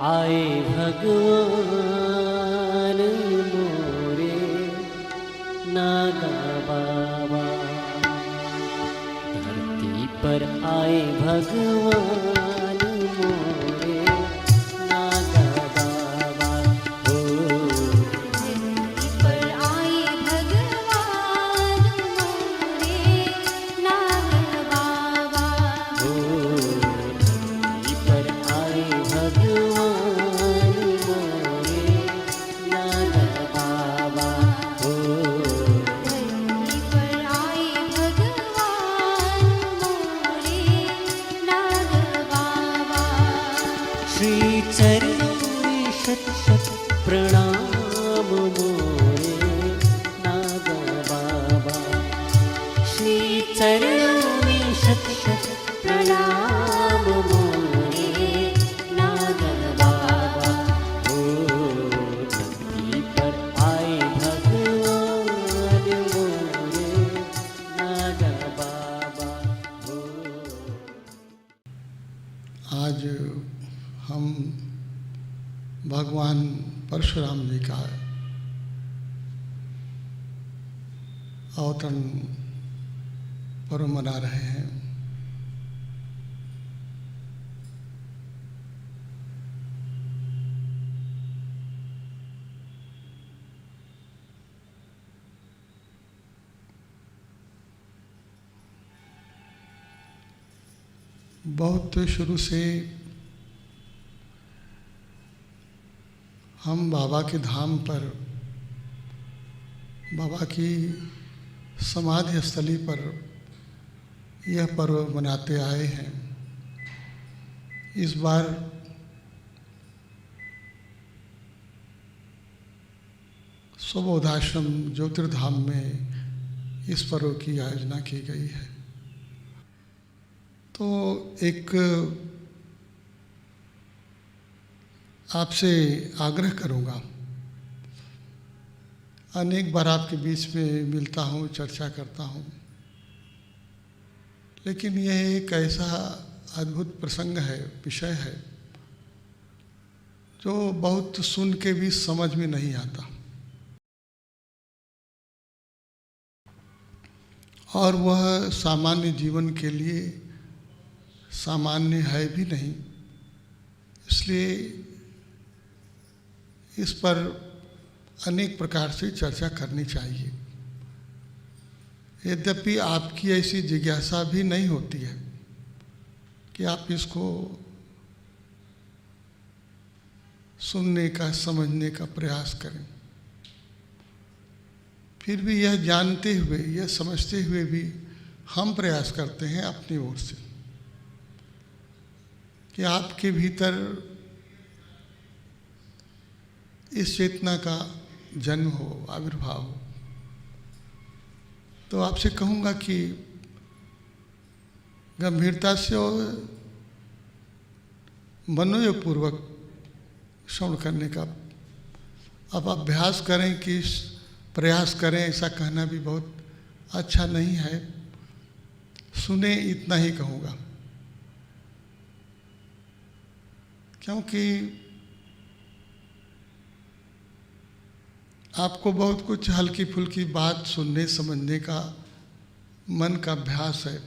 आए भगवान मोरे नागा बाबा। धरती पर आए भगवान मोरे नागा बाबा। हो धरती पर आए भगवान मोरे नाग बाबा। हो धरती पर आए भगवान मोरे नागा बाबा। हो धरती पर आए भगवान मोरे नाग बाबा। श्री चरणों में शत शत प्रणाम मोरे नागा बाबा। श्री चरणों में शत शत प्रणाम मोरे नागा बाबा। हो धरती पर आए भगवान मोरे नागा बाबा। हो आज हम भगवान परशुराम जी का अवतरण पर्व मना रहे हैं। बहुत शुरू से हम बाबा के धाम पर, बाबा की समाधि स्थली पर यह पर्व मनाते आए हैं। इस बार स्वबोधाश्रम ज्योतिर्धाम में इस पर्व की आयोजना की गई है। तो एक आपसे आग्रह करूँगा, अनेक बार आपके बीच में मिलता हूँ, चर्चा करता हूँ, लेकिन यह एक ऐसा अद्भुत प्रसंग है, विषय है, जो बहुत सुन के भी समझ में नहीं आता और वह सामान्य जीवन के लिए सामान्य है भी नहीं। इसलिए इस पर अनेक प्रकार से चर्चा करनी चाहिए। यद्यपि आपकी ऐसी जिज्ञासा भी नहीं होती है कि आप इसको सुनने का, समझने का प्रयास करें, फिर भी यह जानते हुए, यह समझते हुए भी हम प्रयास करते हैं अपनी ओर से कि आपके भीतर इस चेतना का जन्म हो, आविर्भाव हो। तो आपसे कहूँगा कि गंभीरता से और मनोयोगपूर्वक श्रवण करने का अब अभ्यास करें कि प्रयास करें, ऐसा कहना भी बहुत अच्छा नहीं है। सुने, इतना ही कहूँगा, क्योंकि आपको बहुत कुछ हल्की फुल्की बात सुनने समझने का मन का अभ्यास है,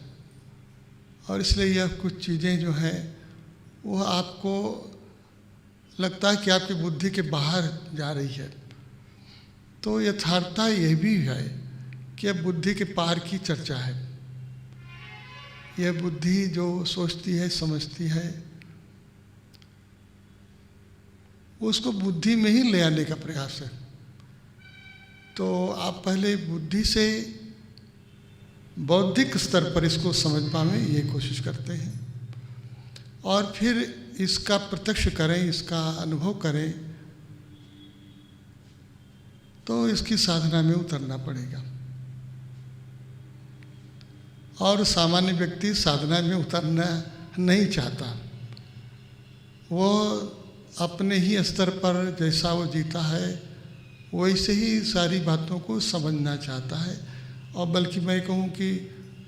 और इसलिए यह कुछ चीज़ें जो हैं वह आपको लगता है कि आपकी बुद्धि के बाहर जा रही है। तो यथार्थता यह भी है कि अब बुद्धि के पार की चर्चा है। यह बुद्धि जो सोचती है, समझती है, उसको बुद्धि में ही ले आने का प्रयास है। तो आप पहले बुद्धि से बौद्धिक स्तर पर इसको समझ पाएं, ये कोशिश करते हैं, और फिर इसका प्रत्यक्ष करें, इसका अनुभव करें, तो इसकी साधना में उतरना पड़ेगा। और सामान्य व्यक्ति साधना में उतरना नहीं चाहता, वो अपने ही स्तर पर जैसा वो जीता है वैसे ही सारी बातों को समझना चाहता है। और बल्कि मैं कहूँ कि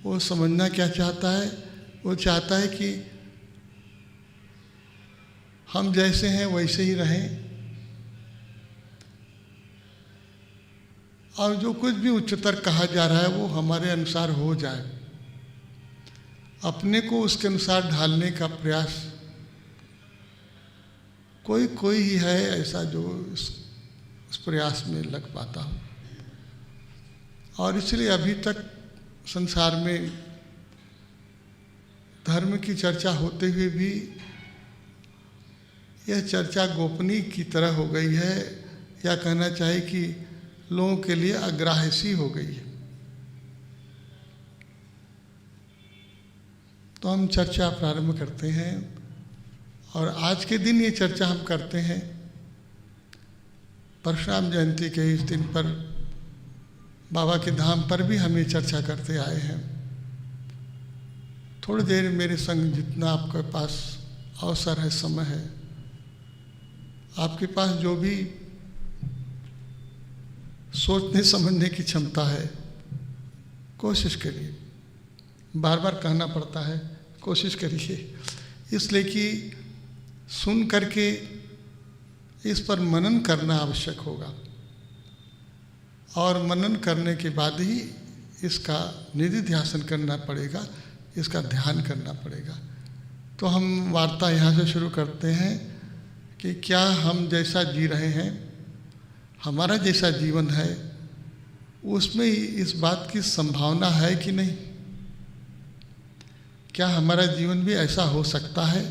वो समझना क्या चाहता है, वो चाहता है कि हम जैसे हैं वैसे ही रहें, और जो कुछ भी उच्चतर कहा जा रहा है वो हमारे अनुसार हो जाए। अपने को उसके अनुसार ढालने का प्रयास कोई कोई ही है ऐसा जो इस प्रयास में लग पाता हो। और इसलिए अभी तक संसार में धर्म की चर्चा होते हुए भी यह चर्चा गोपनीय की तरह हो गई है, या कहना चाहिए कि लोगों के लिए अग्राह्य सी हो गई है। तो हम चर्चा प्रारंभ करते हैं, और आज के दिन ये चर्चा हम करते हैं परशुराम जयंती के इस दिन पर, बाबा के धाम पर भी हम ये चर्चा करते आए हैं। थोड़ी देर मेरे संग जितना आपके पास अवसर है, समय है, आपके पास जो भी सोचने समझने की क्षमता है, कोशिश करिए। बार बार कहना पड़ता है कोशिश करिए, इसलिए कि सुन करके इस पर मनन करना आवश्यक होगा, और मनन करने के बाद ही इसका निधिध्यासन करना पड़ेगा, इसका ध्यान करना पड़ेगा। तो हम वार्ता यहाँ से शुरू करते हैं कि क्या हम जैसा जी रहे हैं, हमारा जैसा जीवन है, उसमें इस बात की संभावना है कि नहीं? क्या हमारा जीवन भी ऐसा हो सकता है?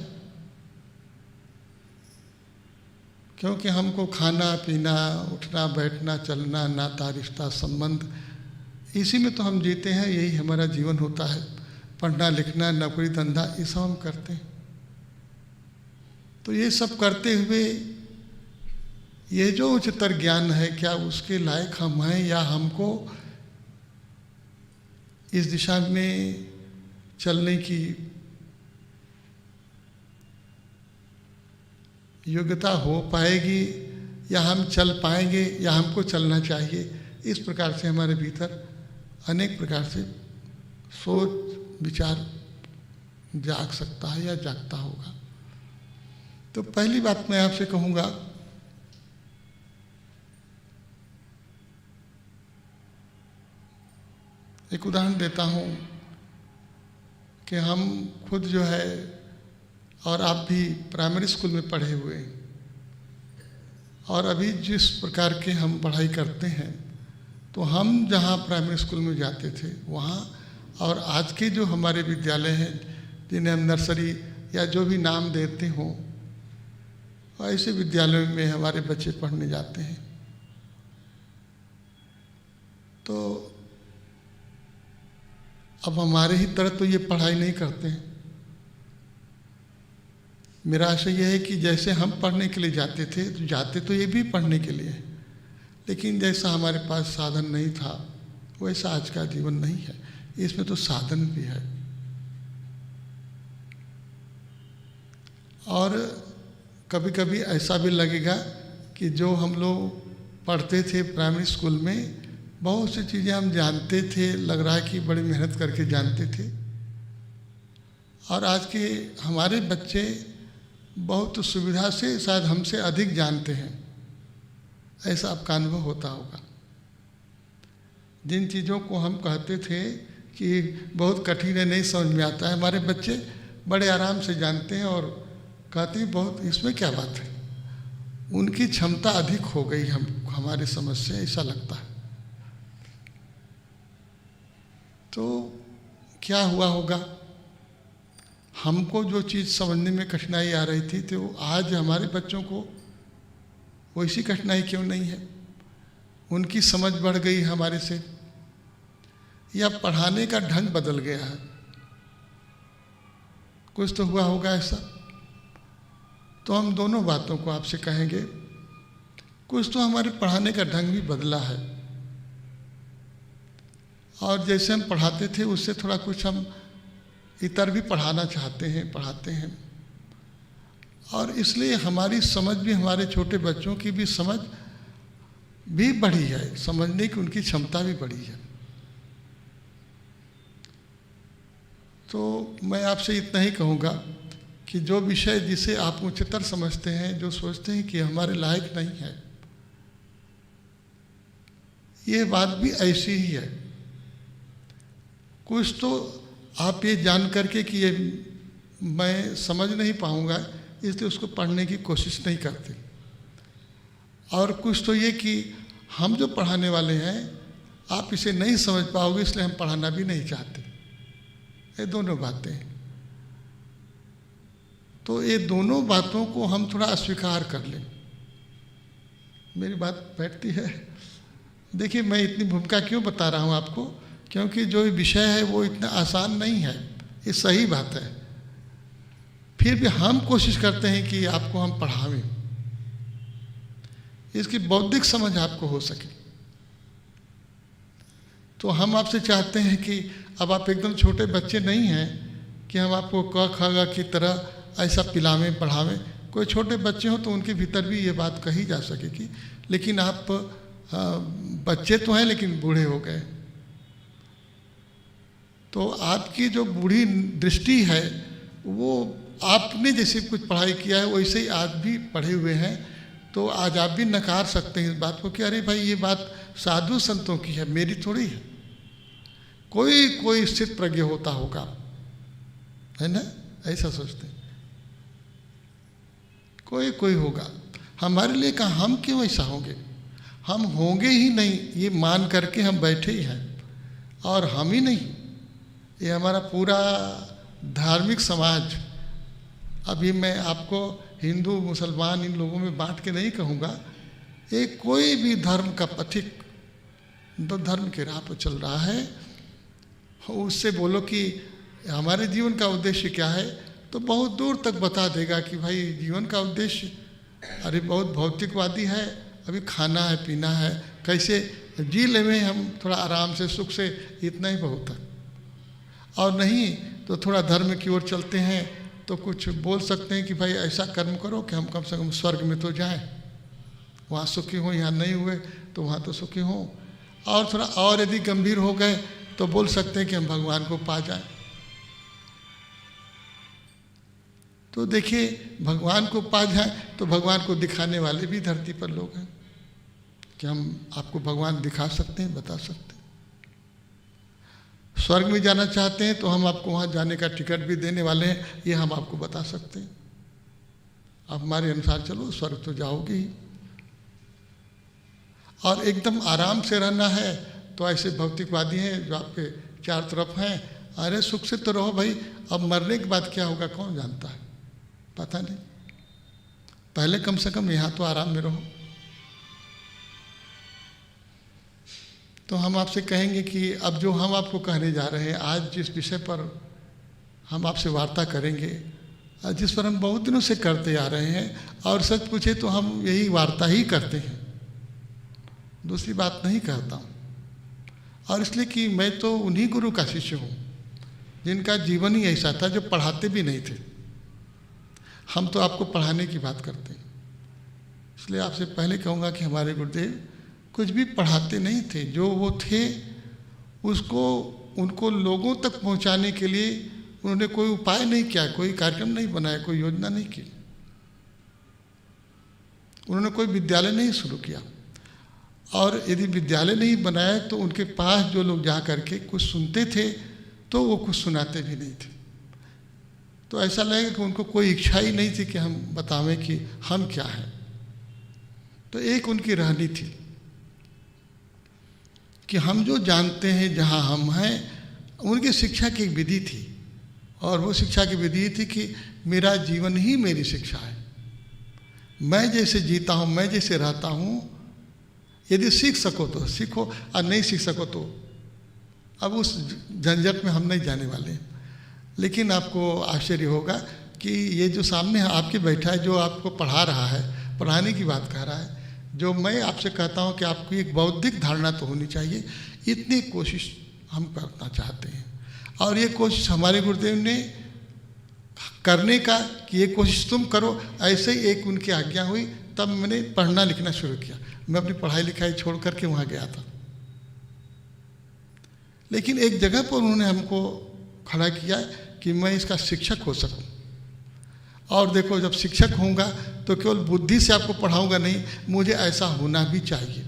क्योंकि हमको खाना पीना, उठना बैठना, चलना, नाता रिश्ता संबंध, इसी में तो हम जीते हैं, यही हमारा जीवन होता है। पढ़ना लिखना, नौकरी धंधा, ये सब हम करते हैं। तो ये सब करते हुए ये जो उच्चतर ज्ञान है, क्या उसके लायक हम हैं, या हमको इस दिशा में चलने की योग्यता हो पाएगी, या हम चल पाएंगे, या हमको चलना चाहिए? इस प्रकार से हमारे भीतर अनेक प्रकार से सोच विचार जाग सकता है या जागता होगा। तो पहली बात मैं आपसे कहूँगा, एक उदाहरण देता हूँ कि हम खुद जो है, और आप भी प्राइमरी स्कूल में पढ़े हुए हैं, और अभी जिस प्रकार के हम पढ़ाई करते हैं, तो हम जहाँ प्राइमरी स्कूल में जाते थे वहाँ, और आज के जो हमारे विद्यालय हैं जिन्हें हम नर्सरी या जो भी नाम देते हों, ऐसे विद्यालयों में हमारे बच्चे पढ़ने जाते हैं। तो अब हमारे ही तरह तो ये पढ़ाई नहीं करते हैं। मेरा आशय यह है कि जैसे हम पढ़ने के लिए जाते थे, तो जाते तो ये भी पढ़ने के लिए, लेकिन जैसा हमारे पास साधन नहीं था, वैसा आज का जीवन नहीं है। इसमें तो साधन भी है। और कभी कभी ऐसा भी लगेगा कि जो हम लोग पढ़ते थे प्राइमरी स्कूल में, बहुत सी चीज़ें हम जानते थे, लग रहा है कि बड़ी मेहनत करके जानते थे, और आज के हमारे बच्चे बहुत सुविधा से शायद हमसे अधिक जानते हैं। ऐसा आपका अनुभव होता होगा। जिन चीज़ों को हम कहते थे कि बहुत कठिन है, नहीं समझ में आता है, हमारे बच्चे बड़े आराम से जानते हैं और कहते हैं बहुत, इसमें क्या बात है। उनकी क्षमता अधिक हो गई हमारे समझ से, ऐसा लगता है। तो क्या हुआ होगा, हमको जो चीज़ समझने में कठिनाई आ रही थी, तो आज हमारे बच्चों को वैसी कठिनाई क्यों नहीं है? उनकी समझ बढ़ गई हमारे से, या पढ़ाने का ढंग बदल गया है? कुछ तो हुआ होगा ऐसा। तो हम दोनों बातों को आपसे कहेंगे। कुछ तो हमारे पढ़ाने का ढंग भी बदला है, और जैसे हम पढ़ाते थे उससे थोड़ा कुछ हम इतर भी पढ़ाना चाहते हैं, पढ़ाते हैं, और इसलिए हमारी समझ भी, हमारे छोटे बच्चों की भी समझ भी बढ़ी है, समझने की उनकी क्षमता भी बढ़ी है। तो मैं आपसे इतना ही कहूँगा कि जो विषय जिसे आप उच्चतर समझते हैं, जो सोचते हैं कि हमारे लायक नहीं है, ये बात भी ऐसी ही है। कुछ तो आप ये जान करके कि ये मैं समझ नहीं पाऊंगा, इसलिए उसको पढ़ने की कोशिश नहीं करते, और कुछ तो ये कि हम जो पढ़ाने वाले हैं आप इसे नहीं समझ पाओगे, इसलिए हम पढ़ाना भी नहीं चाहते। ये दोनों बातें हैं। तो ये दोनों बातों को हम थोड़ा अस्वीकार कर लें। मेरी बात बैठती है? देखिए, मैं इतनी भूमिका क्यों बता रहा हूँ आपको, क्योंकि जो विषय है वो इतना आसान नहीं है, ये सही बात है। फिर भी हम कोशिश करते हैं कि आपको हम पढ़ावें, इसकी बौद्धिक समझ आपको हो सके। तो हम आपसे चाहते हैं कि अब आप एकदम छोटे बच्चे नहीं हैं कि हम आपको क ख ग की तरह ऐसा पिलावें पढ़ावें। कोई छोटे बच्चे हो तो उनके भीतर भी ये बात कही जा सकेगी, लेकिन आप बच्चे तो हैं लेकिन बूढ़े हो गए, तो आपकी जो बूढ़ी दृष्टि है वो आपने जैसे कुछ पढ़ाई किया है वैसे ही आप भी पढ़े हुए हैं, तो आज आप भी नकार सकते हैं इस बात को कि अरे भाई ये बात साधु संतों की है, मेरी थोड़ी है। कोई स्थित प्रज्ञ होता होगा, है ना, ऐसा सोचते हैं। कोई होगा, हमारे लिए कहा हम क्यों ऐसा होंगे, हम होंगे ही नहीं ये मान करके हम बैठे ही हैं। और हम ही नहीं, ये हमारा पूरा धार्मिक समाज, अभी मैं आपको हिंदू मुसलमान इन लोगों में बांट के नहीं कहूँगा, एक कोई भी धर्म का पथिक तो धर्म के राह पर चल रहा है, उससे बोलो कि हमारे जीवन का उद्देश्य क्या है, तो बहुत दूर तक बता देगा कि भाई जीवन का उद्देश्य अरे बहुत भौतिकवादी है, अभी खाना है पीना है, कैसे जी ले में हम थोड़ा आराम से सुख से, इतना ही बहुत है। और नहीं तो थोड़ा धर्म की ओर चलते हैं तो कुछ बोल सकते हैं कि भाई ऐसा कर्म करो कि हम कम से कम स्वर्ग में तो जाएं, वहाँ सुखी हों, यहाँ नहीं हुए तो वहाँ तो सुखी हों। और थोड़ा और यदि गंभीर हो गए तो बोल सकते हैं कि हम भगवान को पा जाएं। तो देखिए, भगवान को पा जाएं तो भगवान को दिखाने वाले भी धरती पर लोग हैं कि हम आपको भगवान दिखा सकते हैं, बता सकते हैं। स्वर्ग में जाना चाहते हैं तो हम आपको वहाँ जाने का टिकट भी देने वाले हैं, ये हम आपको बता सकते हैं। आप हमारे अनुसार चलो, स्वर्ग तो जाओगे ही। और एकदम आराम से रहना है तो ऐसे भौतिकवादी हैं जो आपके चारों तरफ हैं, अरे सुख से तो रहो भाई, अब मरने के बाद क्या होगा कौन जानता है, पता नहीं, पहले कम से कम यहाँ तो आराम में रहो। तो हम आपसे कहेंगे कि अब जो हम आपको कहने जा रहे हैं, आज जिस विषय पर हम आपसे वार्ता करेंगे, जिस पर हम बहुत दिनों से करते आ रहे हैं, और सच पूछे तो हम यही वार्ता ही करते हैं, दूसरी बात नहीं करता हूँ। और इसलिए कि मैं तो उन्हीं गुरु का शिष्य हूँ जिनका जीवन ही ऐसा था, जो पढ़ाते भी नहीं थे। हम तो आपको पढ़ाने की बात करते हैं। इसलिए आपसे पहले कहूँगा कि हमारे गुरुदेव कुछ भी पढ़ाते नहीं थे, जो वो थे उसको उनको लोगों तक पहुँचाने के लिए उन्होंने कोई उपाय नहीं किया, कोई कार्यक्रम नहीं बनाया, कोई योजना नहीं की, उन्होंने कोई विद्यालय नहीं शुरू किया। और यदि विद्यालय नहीं बनाया तो उनके पास जो लोग जा करके कुछ सुनते थे तो वो कुछ सुनाते भी नहीं थे। तो ऐसा लगेगा कि उनको कोई इच्छा ही नहीं थी कि हम बतावें कि हम क्या हैं। तो एक उनकी रहनी थी कि हम जो जानते हैं जहाँ हम हैं, उनकी शिक्षा की एक विधि थी, और वो शिक्षा की विधि थी कि मेरा जीवन ही मेरी शिक्षा है। मैं जैसे जीता हूँ, मैं जैसे रहता हूँ, यदि सीख सको तो सीखो, और नहीं सीख सको तो अब उस झंझट में हम नहीं जाने वाले हैं। लेकिन आपको आश्चर्य होगा कि ये जो सामने आपके बैठा है, जो आपको पढ़ा रहा है, पढ़ाने की बात कह रहा है, जो मैं आपसे कहता हूँ कि आपकी एक बौद्धिक धारणा तो होनी चाहिए, इतनी कोशिश हम करना चाहते हैं। और ये कोशिश हमारे गुरुदेव ने करने का कि ये कोशिश तुम करो, ऐसे ही एक उनकी आज्ञा हुई, तब मैंने पढ़ना लिखना शुरू किया। मैं अपनी पढ़ाई लिखाई छोड़ करके वहाँ गया था, लेकिन एक जगह पर उन्होंने हमको खड़ा किया कि मैं इसका शिक्षक हो सकूं। और देखो जब शिक्षक होऊंगा तो केवल बुद्धि से आपको पढ़ाऊंगा नहीं, मुझे ऐसा होना भी चाहिए।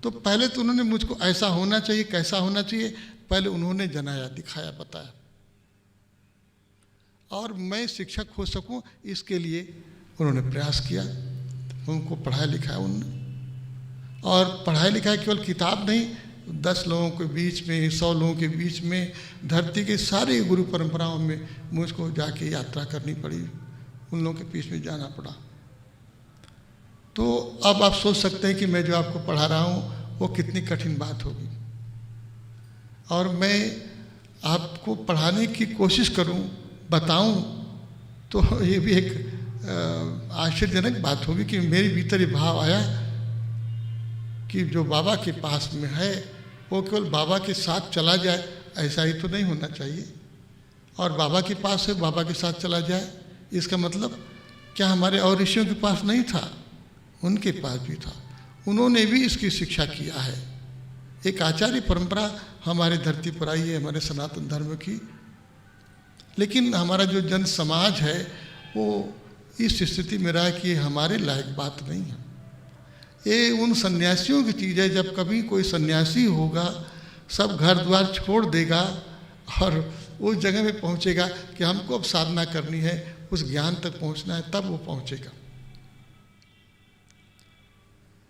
तो पहले तो उन्होंने मुझको ऐसा होना चाहिए, कैसा होना चाहिए, पहले उन्होंने जनाया, दिखाया, बताया। और मैं शिक्षक हो सकूं इसके लिए उन्होंने प्रयास किया, उनको पढ़ाया लिखाया उन्होंने। और पढ़ाया लिखाया केवल किताब नहीं, 10 लोगों के बीच में, 100 लोगों के बीच में, धरती के सारे गुरु परंपराओं में मुझको जाके यात्रा करनी पड़ी, उन लोगों के बीच में जाना पड़ा। तो अब आप सोच सकते हैं कि मैं जो आपको पढ़ा रहा हूँ वो कितनी कठिन बात होगी। और मैं आपको पढ़ाने की कोशिश करूँ, बताऊँ, तो ये भी एक आश्चर्यजनक बात होगी कि मेरे भीतर ये भाव आया कि जो बाबा के पास में है वो केवल बाबा के साथ चला जाए, ऐसा ही तो नहीं होना चाहिए। और बाबा के पास है, बाबा के साथ चला जाए, इसका मतलब क्या हमारे और ऋषियों के पास नहीं था? उनके पास भी था, उन्होंने भी इसकी शिक्षा किया है। एक आचार्य परंपरा हमारे धरती पर आई है, हमारे सनातन धर्म की। लेकिन हमारा जो जन समाज है वो इस स्थिति में रहा कि हमारे लायक बात नहीं है। ये उन सन्यासियों की चीज़ है, जब कभी कोई सन्यासी होगा सब घर द्वार छोड़ देगा और उस जगह में पहुंचेगा कि हमको अब साधना करनी है, उस ज्ञान तक पहुंचना है, तब वो पहुंचेगा।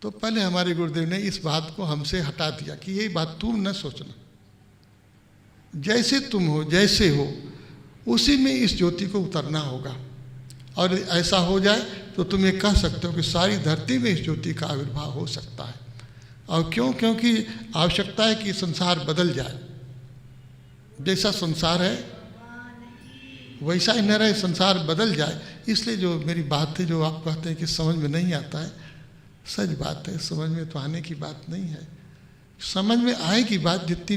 तो पहले हमारे गुरुदेव ने इस बात को हमसे हटा दिया कि ये बात तुम न सोचना, जैसे तुम हो, जैसे हो, उसी में इस ज्योति को उतरना होगा। और ऐसा हो जाए तो तुम ये कह सकते हो कि सारी धरती में इस ज्योति का आविर्भाव हो सकता है। और क्यों? क्योंकि आवश्यकता है कि संसार बदल जाए। जैसा संसार है वैसा ही न रहे, संसार बदल जाए। इसलिए जो मेरी बात है, जो आप कहते हैं कि समझ में नहीं आता है, सच बात है, समझ में तो आने की बात नहीं है। समझ में आएगी बात, जितनी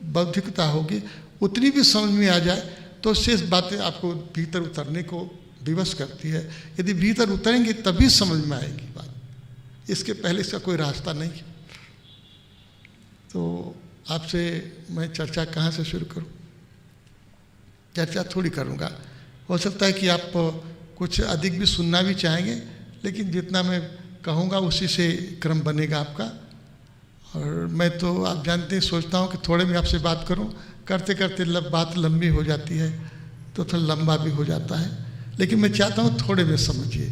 बौद्धिकता होगी उतनी भी समझ में आ जाए तो शेष बातें आपको भीतर उतरने को विवश करती है। यदि भीतर उतरेंगे तभी समझ में आएगी बात, इसके पहले इसका कोई रास्ता नहीं है। तो आपसे मैं चर्चा कहाँ से शुरू करूँ? चर्चा थोड़ी करूँगा, हो सकता है कि आप कुछ अधिक भी सुनना भी चाहेंगे, लेकिन जितना मैं कहूँगा उसी से क्रम बनेगा आपका। और मैं तो आप जानते हैं सोचता हूँ कि थोड़े में आपसे बात करूँ, करते करते बात लंबी हो जाती है तो थोड़ा लंबा भी हो जाता है, लेकिन मैं चाहता हूँ थोड़े में समझिए।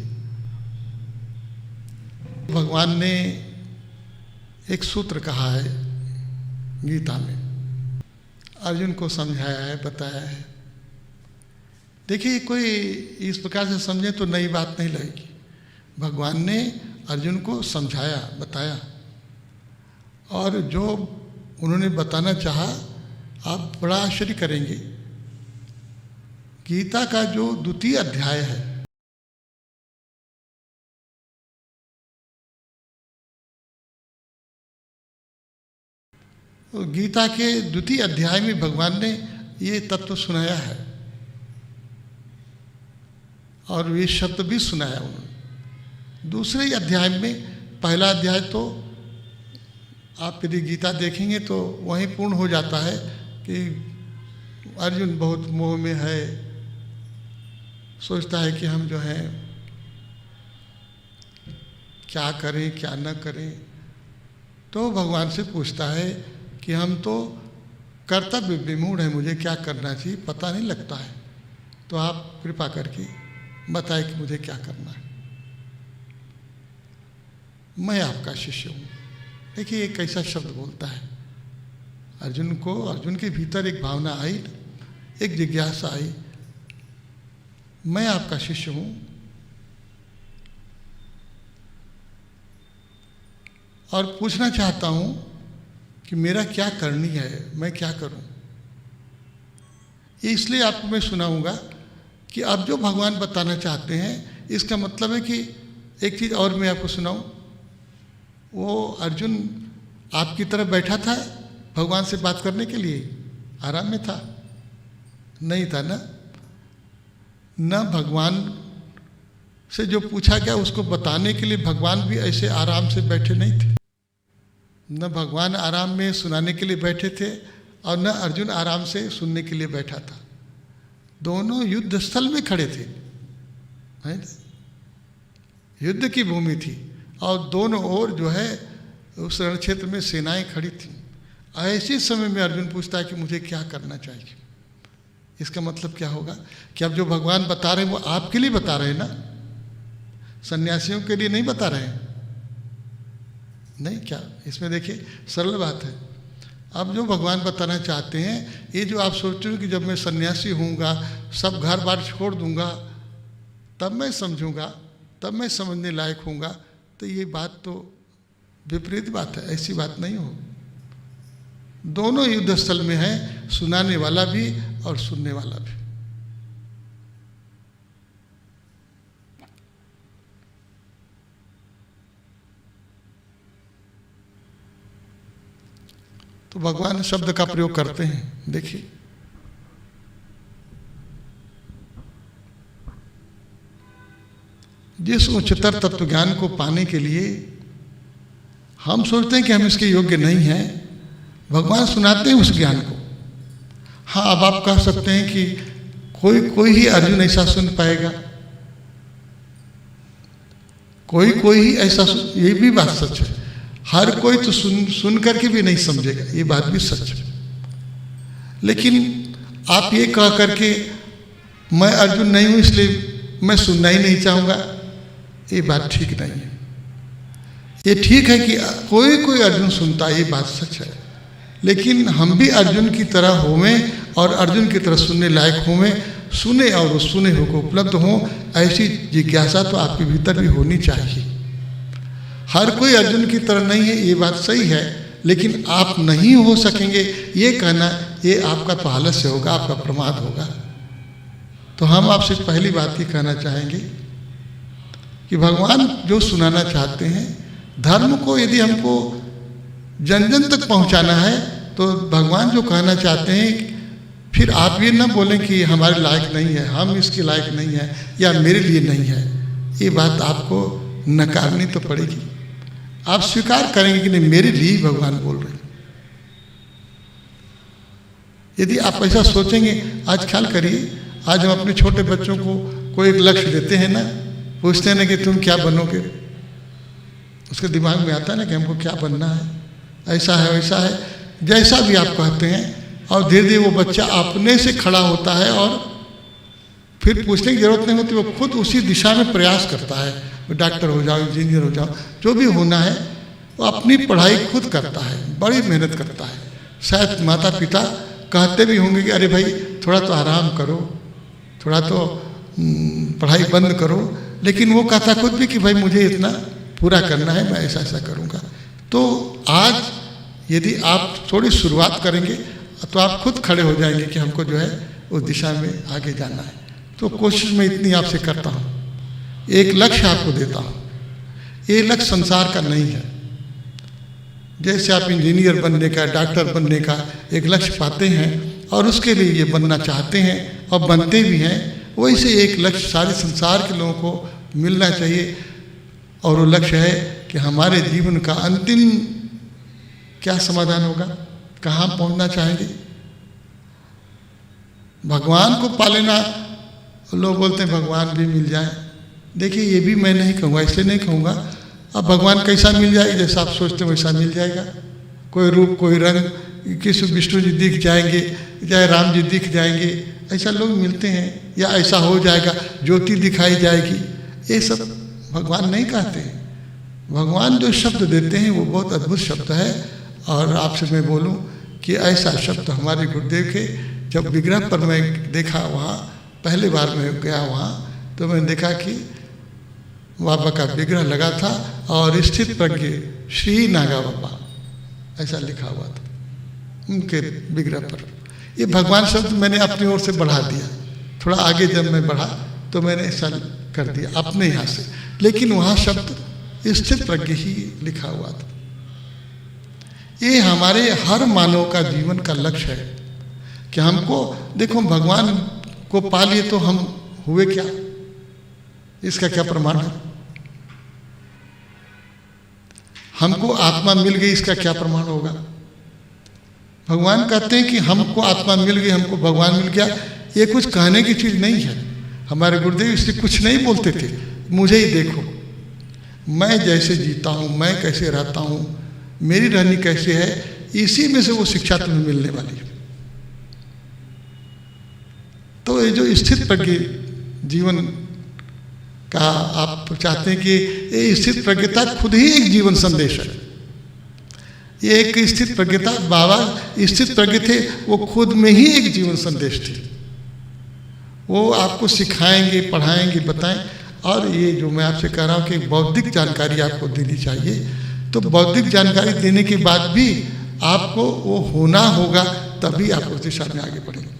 भगवान ने एक सूत्र कहा है गीता में, अर्जुन को समझाया है, बताया है। देखिए, कोई इस प्रकार से समझे तो नई बात नहीं लगेगी। भगवान ने अर्जुन को समझाया, बताया, और जो उन्होंने बताना चाहा आप बड़ा आश्चर्य करेंगे। गीता का जो 2वां अध्याय है, गीता के 2वां अध्याय में भगवान ने ये तत्व सुनाया है और ये शब्द भी सुनाया उन्होंने। 2वें अध्याय में, पहला अध्याय तो आप यदि गीता देखेंगे तो वहीं पूर्ण हो जाता है कि अर्जुन बहुत मोह में है, सोचता है कि हम जो हैं क्या करें क्या न करें। तो भगवान से पूछता है कि हम तो कर्तव्य विमूढ़ हैं, मुझे क्या करना चाहिए पता नहीं लगता है, तो आप कृपा करके बताएं कि मुझे क्या करना है। मैं आपका शिष्य हूँ। देखिए, एक ऐसा शब्द बोलता है अर्जुन को, अर्जुन के भीतर एक भावना आई, एक जिज्ञासा आई, मैं आपका शिष्य हूँ और पूछना चाहता हूँ कि मेरा क्या करनी है, मैं क्या करूँ। इसलिए आपको मैं सुनाऊंगा कि अब जो भगवान बताना चाहते हैं, इसका मतलब है कि एक चीज़ और मैं आपको सुनाऊं। वो अर्जुन आपकी तरफ बैठा था भगवान से बात करने के लिए, आराम में था? नहीं था ना। न भगवान से जो पूछा गया उसको बताने के लिए भगवान भी ऐसे आराम से बैठे नहीं थे। न भगवान आराम में सुनाने के लिए बैठे थे और न अर्जुन आराम से सुनने के लिए बैठा था। दोनों युद्ध स्थल में खड़े थे, है ना? युद्ध की भूमि थी और दोनों ओर जो है उस रण क्षेत्र में सेनाएं खड़ी थी। ऐसे समय में अर्जुन पूछता है कि मुझे क्या करना चाहिए। इसका मतलब क्या होगा कि अब जो भगवान बता रहे हैं वो आपके लिए बता रहे हैं ना, सन्यासियों के लिए नहीं बता रहे हैं। नहीं, क्या इसमें देखिए सरल बात है। अब जो भगवान बताना चाहते हैं, ये जो आप सोचते हो कि जब मैं सन्यासी होऊंगा, सब घर बार छोड़ दूंगा, तब मैं समझूंगा, तब मैं समझने लायक होऊंगा, तो ये बात तो विपरीत बात है। ऐसी बात नहीं हो। दोनों युद्ध स्थल में है, सुनाने वाला भी और सुनने वाला भी। तो भगवान शब्द का प्रयोग करते हैं। देखिए, जिस उच्चतर तत्व ज्ञान को पाने के लिए हम सोचते हैं कि हम इसके योग्य नहीं हैं, भगवान सुनाते हैं उस ज्ञान को। हाँ, अब आप कह सकते हैं कि कोई ही अर्जुन ऐसा सुन पाएगा, कोई ही ऐसा ये भी बात सच है। हर कोई तो सुन करके भी नहीं समझेगा, ये बात भी सच है। लेकिन आप ये कह करके मैं अर्जुन नहीं हूं इसलिए मैं सुनना ही नहीं चाहूँगा, ये बात ठीक नहीं है। ये ठीक है कि कोई अर्जुन सुनता है, ये बात सच है। लेकिन हम भी अर्जुन की तरह होवें और अर्जुन की तरह सुनने लायक होवें, सुने और उस सुने हो को उपलब्ध हों, ऐसी जिज्ञासा तो आपके भीतर भी होनी चाहिए। हर कोई अर्जुन की तरह नहीं है, ये बात सही है, लेकिन आप नहीं हो सकेंगे ये कहना, ये आपका तो आलस्य होगा, आपका प्रमाद होगा। तो हम आपसे पहली बात ये कहना चाहेंगे कि भगवान जो सुनाना चाहते हैं, धर्म को यदि हमको जन जन तक पहुंचाना है, तो भगवान जो कहना चाहते हैं, फिर आप ये ना बोलें कि हमारे लायक नहीं है, हम इसके लायक नहीं है, या मेरे लिए नहीं है। ये बात आपको नकारनी तो पड़ेगी। आप स्वीकार करेंगे कि नहीं, मेरे लिए भगवान बोल रहे हैं। यदि आप ऐसा सोचेंगे, आज ख्याल करिए, आज हम अपने छोटे बच्चों को कोई एक लक्ष्य देते हैं ना, पूछते हैं ना कि तुम क्या बनोगे, उसके दिमाग में आता है ना कि हमको क्या बनना है, ऐसा है वैसा है, जैसा भी आप कहते हैं, और धीरे धीरे वो बच्चा अपने से खड़ा होता है और फिर पूछने की जरूरत नहीं होती, वो खुद उसी दिशा में प्रयास करता है। डॉक्टर हो जाओ, इंजीनियर हो जाओ, जो भी होना है, वो अपनी पढ़ाई खुद करता है, बड़ी मेहनत करता है। शायद माता पिता कहते भी होंगे कि अरे भाई थोड़ा तो आराम करो, थोड़ा तो पढ़ाई बंद करो, लेकिन वो कहता खुद भी कि भाई मुझे इतना पूरा करना है, मैं ऐसा ऐसा करूँगा। तो आज यदि आप थोड़ी शुरुआत करेंगे तो आप खुद खड़े हो जाएंगे कि हमको जो है उस दिशा में आगे जाना है। तो कोशिश मैं इतनी आपसे करता हूँ, एक लक्ष्य आपको देता हूँ। ये लक्ष्य संसार का नहीं है। जैसे आप इंजीनियर बनने का, डॉक्टर बनने का एक लक्ष्य पाते हैं और उसके लिए ये बनना चाहते हैं और बनते भी हैं, वैसे एक लक्ष्य सारे संसार के लोगों को मिलना चाहिए। और वो लक्ष्य है कि हमारे जीवन का अंतिम क्या समाधान होगा, कहाँ पहुँचना चाहेंगे। भगवान को पा लेना, लोग बोलते हैं भगवान भी मिल जाए। देखिए, ये भी मैं नहीं कहूँगा, इसलिए नहीं कहूँगा। अब भगवान कैसा मिल जाएगा, जैसा आप सोचते हैं वैसा मिल जाएगा। कोई रूप, कोई रंग, किसी विष्णु जी दिख जाएंगे, चाहे राम जी दिख जाएंगे, ऐसा लोग मिलते हैं। या ऐसा हो जाएगा, ज्योति दिखाई जाएगी, ये सब भगवान नहीं कहते हैं। भगवान जो शब्द देते हैं वो बहुत अद्भुत शब्द है। और आपसे मैं बोलूं कि ऐसा शब्द हमारे गुरुदेव के, जब विग्रह पर मैं देखा, वहाँ पहले बार मैं गया वहाँ, तो मैंने देखा कि बाबा का विग्रह लगा था और स्थित प्रज्ञ श्री नागा बाबा ऐसा लिखा हुआ था उनके विग्रह पर। ये भगवान शब्द मैंने अपनी ओर से बढ़ा दिया, थोड़ा आगे जब मैं बढ़ा तो मैंने ऐसा कर दिया अपने यहाँ से, लेकिन वहाँ शब्द स्थित प्रज्ञ ही लिखा हुआ था। ये हमारे हर मानव का जीवन का लक्ष्य है कि हमको, देखो, भगवान को पा लिए तो हम हुए क्या, इसका क्या प्रमाण है। हमको आत्मा मिल गई, इसका क्या प्रमाण होगा। भगवान कहते हैं कि हमको आत्मा मिल गई, हमको भगवान मिल गया, ये कुछ कहने की चीज़ नहीं है। हमारे गुरुदेव इसलिए कुछ नहीं बोलते थे, मुझे ही देखो, मैं जैसे जीता हूँ, मैं कैसे रहता हूँ, मेरी रहनी कैसे है, इसी में से वो शिक्षा तुम्हें मिलने वाली है। तो ये जो स्थित प्रज्ञ जीवन का आप चाहते हैं कि ये स्थित प्रज्ञता खुद ही एक जीवन संदेश है। ये एक स्थित प्रज्ञता, बाबा स्थित प्रज्ञ थे, वो खुद में ही एक जीवन संदेश थे। वो आपको सिखाएंगे, पढ़ाएंगे, बताएं। और ये जो मैं आपसे कह रहा हूँ कि बौद्धिक जानकारी आपको देनी चाहिए, तो बौद्धिक जानकारी देने के बाद भी आपको वो होना होगा, तभी आप उस दिशा में आगे बढ़ेंगे।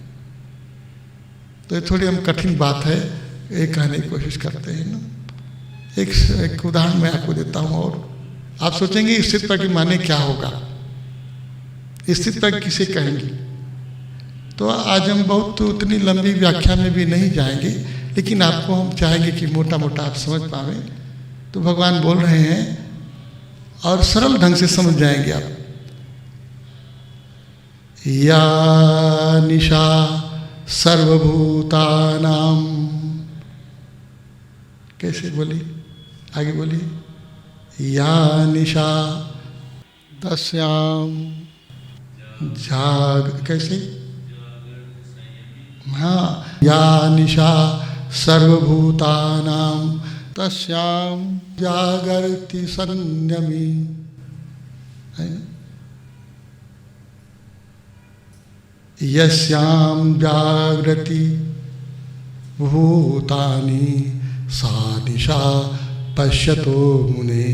तो ये थोड़ी हम कठिन बात है, ये कहने की कोशिश करते हैं ना। एक उदाहरण मैं आपको देता हूँ, और आप सोचेंगे स्थित प्रज्ञ माने क्या होगा, स्थित प्रज्ञ किसे कहेंगे। तो आज हम बहुत उतनी लंबी व्याख्या में भी नहीं जाएंगे, लेकिन आपको हम चाहेंगे कि मोटा मोटा आप समझ पावें। तो भगवान बोल रहे हैं और सरल ढंग से समझ जाएंगे आप। या निशा सर्वभूतानाम, कैसे बोली, आगे बोली, या निशा तस्याम जाग, कैसे, हाँ, या निशा सर्वभूतानाम तस्याम जागर्ति संयमी, है ना? यस्याम जागृति भूतानि सा निशा पश्यतो मुने।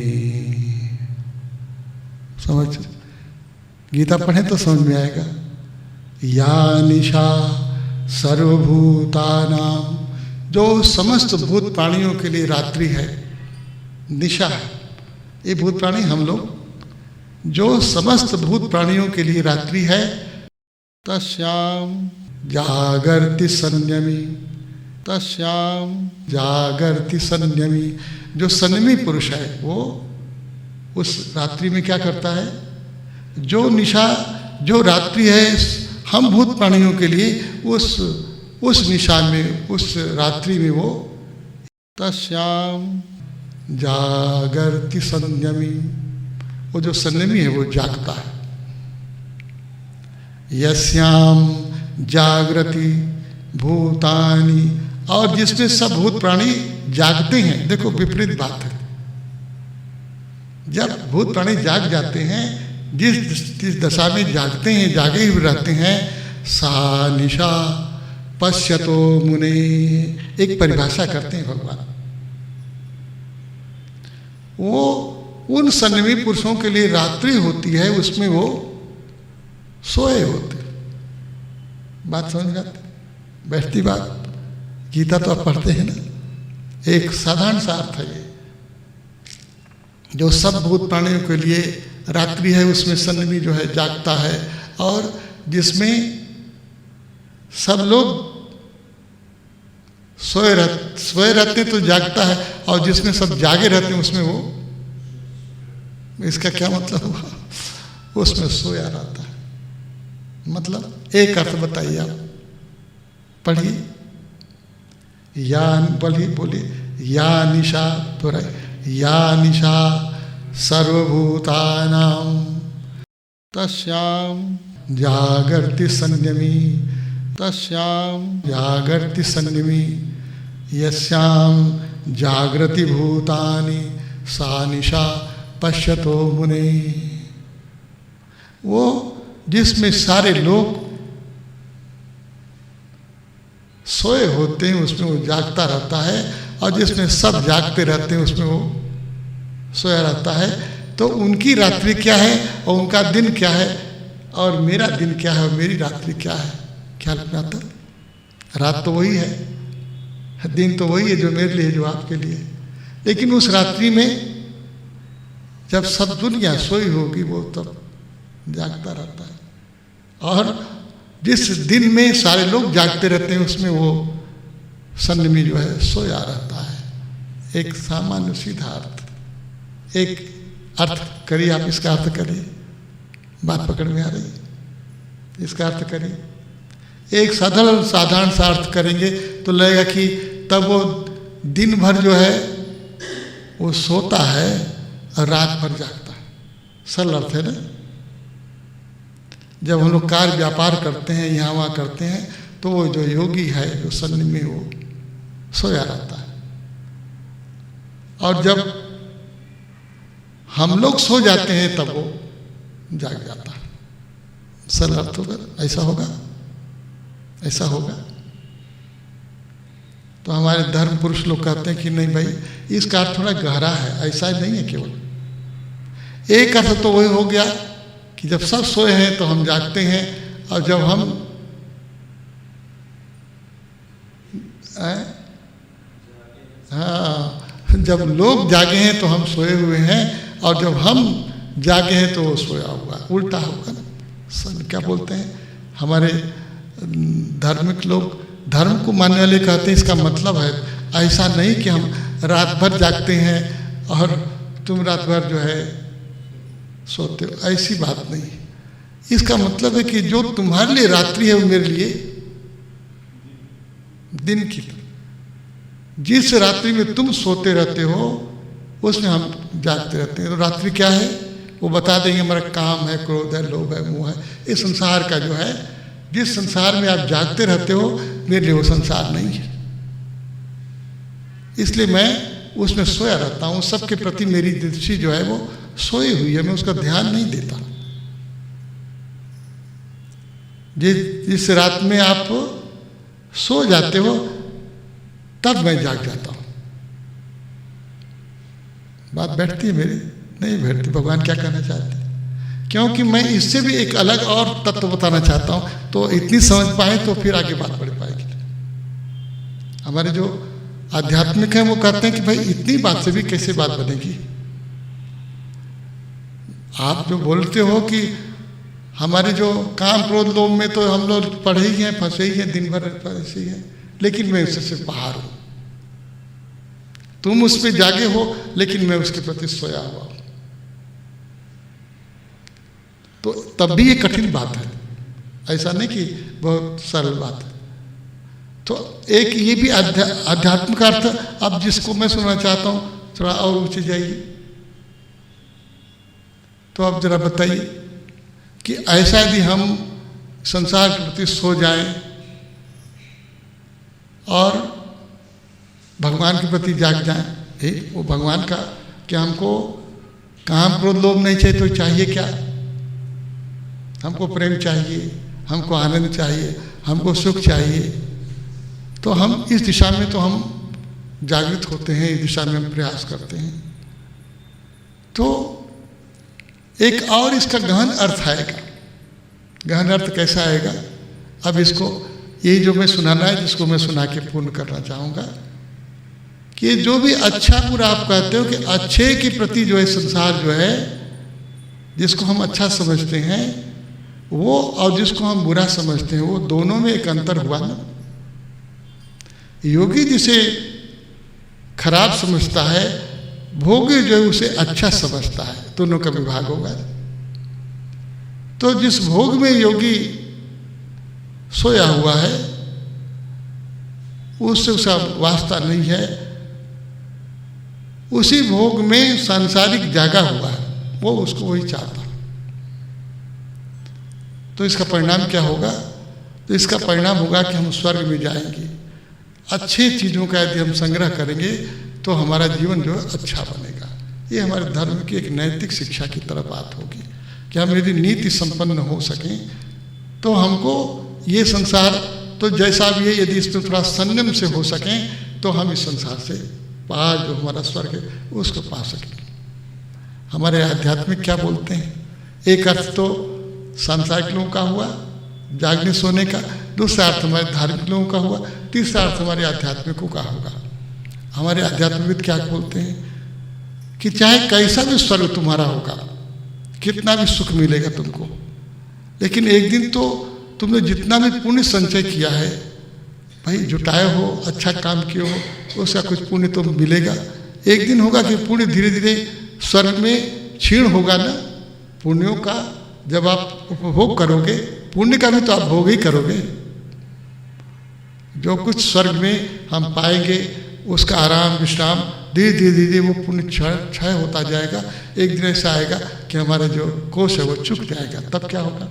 समझ, गीता पढ़ें तो समझ में आएगा। या निशा सर्वभूतानाम, जो समस्त भूत प्राणियों के लिए रात्रि है, निशा है। ये भूत प्राणी हम लोग, जो समस्त भूत प्राणियों के लिए रात्रि है, तस्याम जागर्ति संयमी, तस्याम जागर्ति संयमी, जो संयमी पुरुष है वो उस रात्रि में क्या करता है, जो निशा, जो रात्रि है हम भूत प्राणियों के लिए, उस निशा में, उस रात्रि में वो तस्याम जागर्ति संयमी, वो जो संयमी है वो जागता है। यस्याम जागृति भूतानि, और जिसमें सब भूत प्राणी जागते हैं। देखो विपरीत बात है, जब भूत प्राणी जाग जाते हैं, जिस दशा में जागते हैं, जागे हुए रहते हैं, सा निशा पश्यतो मुने, एक परिभाषा करते हैं भगवान। वो उन संयमी पुरुषों के लिए रात्रि होती है, उसमें वो सोए होते। बात समझ में आती, बैठती बात। गीता तो आप पढ़ते हैं ना, एक साधारण सा अर्थ है ये, जो सब भूत प्राणियों के लिए रात्रि है, उसमें संयमी जो है जागता है, और जिसमें सब लोग सोए रहते तो जागता है, और जिसमें सब जागे रहते हैं उसमें वो, इसका क्या मतलब हुआ, उसमें सोया रहता है। मतलब एक अर्थ बताइए आप, पढ़िए। या बोलिए, या निशा, तो या निशा सर्वभूतानां तस्याम जागर्ति संयमी, तस्याम जागर्ति संयमी, यस्याम जागृति भूतानि सा निशा पश्यतो मुने। वो जिसमें सारे लोग सोए होते हैं उसमें वो जागता रहता है, और जिसमें सब जागते रहते हैं उसमें वो सोया रहता है। तो उनकी रात्रि क्या है और उनका दिन क्या है, और मेरा दिन क्या है और मेरी रात्रि क्या है, ख्याल में आता? रात तो वही है, दिन तो वही है जो मेरे लिए, जो आपके लिए। लेकिन उस रात्रि में जब सब दुनिया सोई होगी वो तब जागता रहता है, और जिस दिन में सारे लोग जागते रहते हैं उसमें वो संयमी जो है सोया रहता है। एक सामान्य सीधा अर्थ, एक अर्थ करिए आप, इसका अर्थ करिए, बात पकड़ में आ रही है, इसका अर्थ करिए। एक साधारण सा अर्थ करेंगे तो लगेगा कि तब वो दिन भर जो है वो सोता है और रात भर जागता है। सरल अर्थ है ना। जब हम लोग कार्य व्यापार करते हैं, यहाँ वहाँ करते हैं, तो वो जो योगी है, जो सन्नि में वो सोया रहता है, और जब हम लोग सो जाते हैं तब वो जाग जाता है। सरल अर्थ होगा, ऐसा होगा, ऐसा होगा। तो हमारे धर्म पुरुष लोग कहते हैं कि नहीं भाई, इसका अर्थ थोड़ा गहरा है, ऐसा नहीं है केवल। एक अर्थ तो वही हो गया कि जब सब सोए हैं तो हम जागते हैं, और जब हम जब लोग जागे हैं तो हम सोए हुए हैं, और जब हम जागे हैं तो वो सोया हुआ है। उल्टा होगा ना। क्या बोलते हैं हमारे धार्मिक लोग, धर्म को मानने वाले कहते हैं इसका मतलब है ऐसा नहीं कि हम रात भर जागते हैं और तुम रात भर जो है सोते हो, ऐसी बात नहीं। इसका मतलब है कि जो तुम्हारे लिए रात्रि है वो मेरे लिए दिन की तरह। जिस रात्रि में तुम सोते रहते हो उसमें हम जागते रहते हैं। तो रात्रि क्या है वो बता देंगे। हमारा काम है, क्रोध है, लोभ है, मोह है, इस संसार का जो है, जिस संसार में आप जागते रहते हो मेरे लिए वो संसार नहीं है। इसलिए मैं उसमें सोया रहता हूँ। सबके प्रति मेरी दृष्टि जो है वो सोई हुई है, मैं उसका ध्यान नहीं देता। जिस रात में आप सो जाते हो तब मैं जाग जाता हूँ। बात बैठती है मेरी? नहीं बैठती। भगवान क्या कहना चाहते हैं? क्योंकि मैं इससे भी एक अलग और तत्व बताना चाहता हूँ, तो इतनी समझ पाए तो फिर आगे बात बढ़ पाएगी। हमारे जो आध्यात्मिक हैं वो कहते हैं कि भाई इतनी बात से भी कैसे बात बनेगी। आप जो बोलते हो कि हमारे जो काम क्रोध लोभ में तो हम लोग पढ़े ही हैं, फंसे ही हैं, दिन भर ऐसे ही हैं, लेकिन मैं उससे बाहर हूं। तुम उस पर जागे हो लेकिन मैं उसके प्रति सोया हुआ हूं। तो तब भी ये कठिन बात है, ऐसा नहीं कि बहुत सरल बात है। तो एक ये भी आध्यात्म का अर्थ। अब जिसको मैं सुनना चाहता हूं थोड़ा और ऊंचे जाइए। तो अब जरा बताइए कि ऐसा यदि हम संसार के प्रति सो जाएं और भगवान के प्रति जाग जाएं, वो भगवान का क्या हमको काम क्रोध लोभ नहीं चाहिए तो चाहिए क्या? हमको प्रेम चाहिए, हमको आनंद चाहिए, हमको सुख चाहिए। तो हम इस दिशा में तो हम जागृत होते हैं, इस दिशा में हम प्रयास करते हैं। तो एक और इसका गहन अर्थ आएगा। गहन अर्थ कैसा आएगा? अब इसको यही जो मैं सुनाना है, जिसको मैं सुना के पूर्ण करना चाहूँगा कि जो भी अच्छा बुरा आप कहते हो कि अच्छे के प्रति जो है संसार जो है, जिसको हम अच्छा समझते हैं वो, और जिसको हम बुरा समझते हैं वो, दोनों में एक अंतर हुआ ना। योगी जिसे खराब समझता है, भोगी जो है उसे अच्छा समझता है, दोनों का विभाग होगा। तो जिस भोग में योगी सोया हुआ है उससे उसका वास्ता नहीं है, उसी भोग में सांसारिक जागा हुआ है, वो उसको वही चाहता। तो इसका परिणाम क्या होगा? तो इसका परिणाम होगा कि हम स्वर्ग में जाएंगे। अच्छी चीज़ों का यदि हम संग्रह करेंगे तो हमारा जीवन जो है अच्छा बनेगा। ये हमारे धर्म की एक नैतिक शिक्षा की तरफ बात होगी कि हम यदि नीति संपन्न हो सकें तो हमको ये संसार तो जैसा भी है, यदि इसमें थोड़ा संयम से हो सकें तो हम इस संसार से पार जो हमारा स्वर्ग है उसको पा सकें। हमारे आध्यात्मिक क्या बोलते हैं? एक अर्थ तो सांसारिक लोगों का हुआ, जागने सोने का। दूसरा अर्थ हमारे धार्मिक लोगों का हुआ। तीसरा अर्थ हमारे आध्यात्मिकों का होगा। हमारे आध्यात्मिक क्या बोलते हैं कि चाहे कैसा भी स्वर्ग तुम्हारा होगा, कितना भी सुख मिलेगा तुमको, लेकिन एक दिन तो तुमने जितना भी पुण्य संचय किया है भाई, जुटाए हो, अच्छा काम किए हो, उसका कुछ पुण्य तो मिलेगा। एक दिन होगा कि पुण्य धीरे धीरे स्वर्ग में क्षीण होगा ना। पुण्यों का जब आप उपभोग करोगे, पुण्य का भी तो आप भोग ही करोगे। जो कुछ स्वर्ग में हम पाएंगे उसका आराम विश्राम धीरे धीरे धीरे वो पुण्य क्षय होता जाएगा। एक दिन ऐसा आएगा कि हमारा जो कोष है वो चुक जाएगा। तब क्या होगा?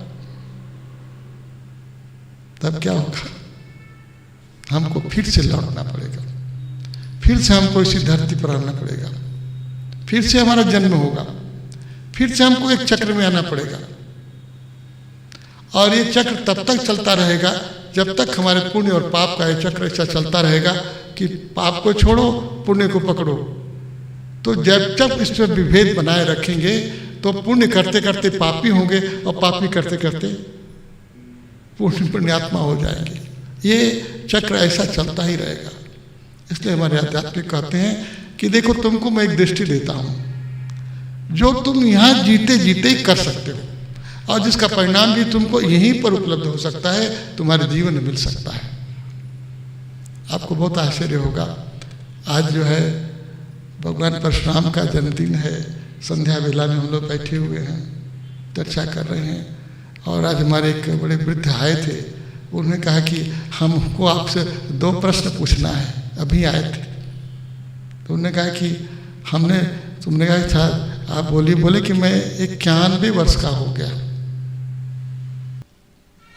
तब क्या होगा? हमको फिर से लौटना पड़ेगा, फिर से हमको इसी धरती पर आना पड़ेगा, फिर से हमारा जन्म होगा, फिर से हमको एक चक्र में आना पड़ेगा। और ये चक्र तब तक चलता रहेगा जब तक हमारे पुण्य और पाप का ये चक्र ऐसा चलता रहेगा कि पाप को छोड़ो पुण्य को पकड़ो। तो जब तक इस पर विभेद बनाए रखेंगे तो पुण्य करते करते पापी होंगे और पापी करते करते पुण्यात्मा हो जाएंगे। ये चक्र ऐसा चलता ही रहेगा। इसलिए हमारे आध्यात्मिक कहते हैं कि देखो तुमको मैं एक दृष्टि देता हूं जो तुम यहां जीते जीते ही कर सकते हो और जिसका परिणाम भी तुमको यहीं पर उपलब्ध हो सकता है, तुम्हारे जीवन में मिल सकता है। आपको बहुत आश्चर्य होगा, आज जो है भगवान परशुराम का जन्मदिन है। संध्या वेला में हम लोग बैठे हुए हैं, चर्चा कर रहे हैं और आज हमारे एक बड़े वृद्ध आए थे। उन्होंने कहा कि हमको आपसे 2 प्रश्न पूछना है, अभी आए थे। तो उन्होंने कहा कि तुमने कहा था आप बोले कि मैं 91 वर्ष का हो गया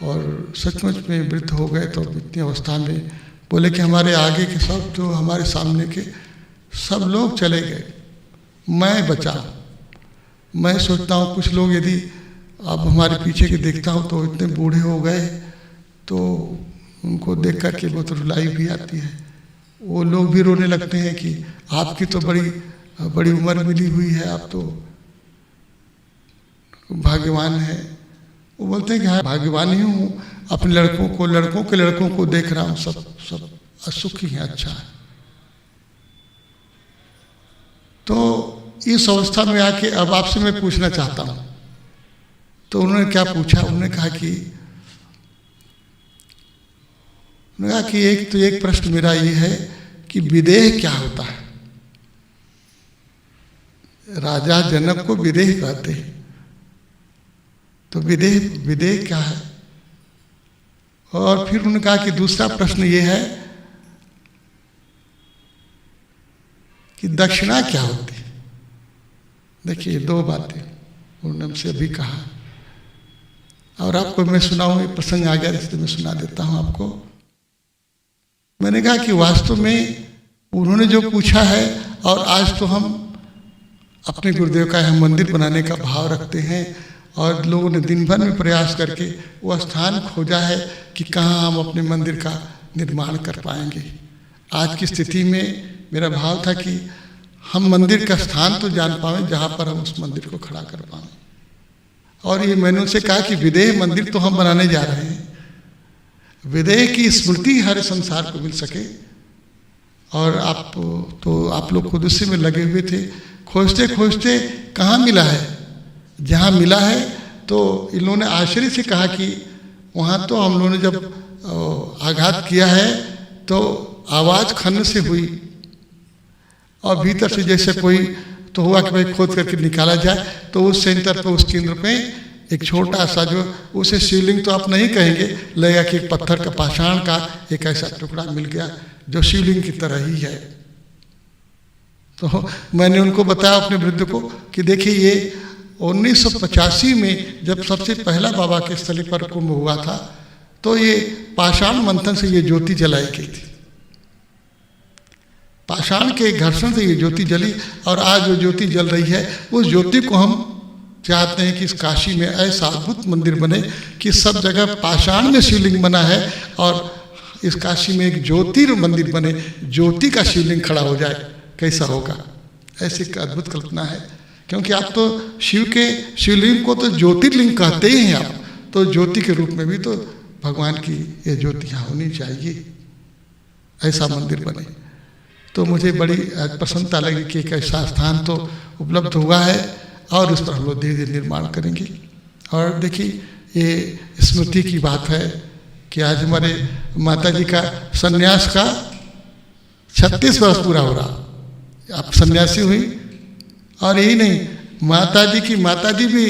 और सचमुच में वृद्ध हो गए। तो इतनी अवस्था में बोले कि हमारे आगे के सब जो हमारे सामने के सब लोग चले गए, मैं बचा। मैं सोचता हूँ कुछ लोग यदि अब हमारे पीछे के देखता हूँ तो इतने बूढ़े हो गए तो उनको देख कर के बहुत रुलाई भी आती है। वो लोग भी रोने लगते हैं कि आपकी तो बड़ी उम्र मिली हुई है, आप तो भाग्यवान हैं। वो बोलते हैं कि हाँ भाग्यवान ही हूँ, अपने लड़कों को देख रहा हूँ, सब असुखी हैं, अच्छा है। तो इस अवस्था में आके अब आपसे मैं पूछना चाहता हूँ। तो उन्होंने क्या पूछा? उन्होंने कहा कि एक प्रश्न मेरा ये है कि विदेह क्या होता है? राजा जनक को विदेह कहते हैं, तो विदेह क्या है? और फिर उन्होंने कहा कि दूसरा प्रश्न ये है कि दक्षिणा क्या होती है? देखिए 2 बातें उन्होंने हमसे अभी कहा और आपको मैं सुनाऊं, ये प्रसंग आ गया इसलिए मैं सुना देता हूं आपको। मैंने कहा कि वास्तव में उन्होंने जो पूछा है और आज तो हम अपने गुरुदेव का यहाँ मंदिर बनाने का भाव रखते हैं और लोगों ने दिन भर में प्रयास करके वो स्थान खोजा है कि कहाँ हम अपने मंदिर का निर्माण कर पाएंगे। आज की स्थिति में मेरा भाव था कि हम मंदिर का स्थान तो जान पाएं जहाँ पर हम उस मंदिर को खड़ा कर पाएं। और ये मैंने उनसे कहा कि विदेह मंदिर तो हम बनाने जा रहे हैं, विदेह की स्मृति हर संसार को मिल सके। और आप लोग खुद उसी में लगे हुए थे, खोजते खोजते कहाँ मिला है। जहाँ मिला है तो इन लोगों ने आश्चर्य से कहा कि वहाँ तो हम लोगों ने जब आघात किया है तो आवाज़ खन्न से हुई और भीतर से जैसे कोई तो हुआ कि भाई खोद करके निकाला जाए। तो उस सेंटर पर उस केंद्र पे एक छोटा सा जो उसे शिवलिंग तो आप नहीं कहेंगे, लगेगा कि एक पत्थर का पाषाण का एक ऐसा टुकड़ा मिल गया जो शिवलिंग की तरह ही है। तो मैंने उनको बताया अपने वृद्ध को कि देखिए ये 1985 में जब सबसे पहला बाबा के स्थली पर कुंभ हुआ था तो ये पाषाण मंथन से ये ज्योति जलाई गई थी। पाषाण के घर्षण से ये ज्योति जली और आज जो ज्योति जल रही है उस ज्योति को हम चाहते हैं कि इस काशी में ऐसा अद्भुत मंदिर बने कि सब जगह पाषाण में शिवलिंग बना है और इस काशी में एक ज्योति मंदिर बने, ज्योति का शिवलिंग खड़ा हो जाए। कैसा होगा? ऐसी अद्भुत कल्पना है। क्योंकि आप तो शिवलिंग को तो ज्योतिर्लिंग कहते ही हैं आप, तो ज्योति के रूप में भी तो भगवान की ये ज्योतियाँ होनी चाहिए, ऐसा मंदिर बने। तो मुझे बड़ी प्रसन्नता लगी कि एक ऐसा स्थान तो उपलब्ध हुआ है और उस पर हम लोग धीरे धीरे निर्माण करेंगे। और देखिए ये स्मृति की बात है कि आज हमारे माता जी का सन्यास का 36 वर्ष पूरा हो रहा। आप सन्यासी हुई और यही नहीं, माता जी भी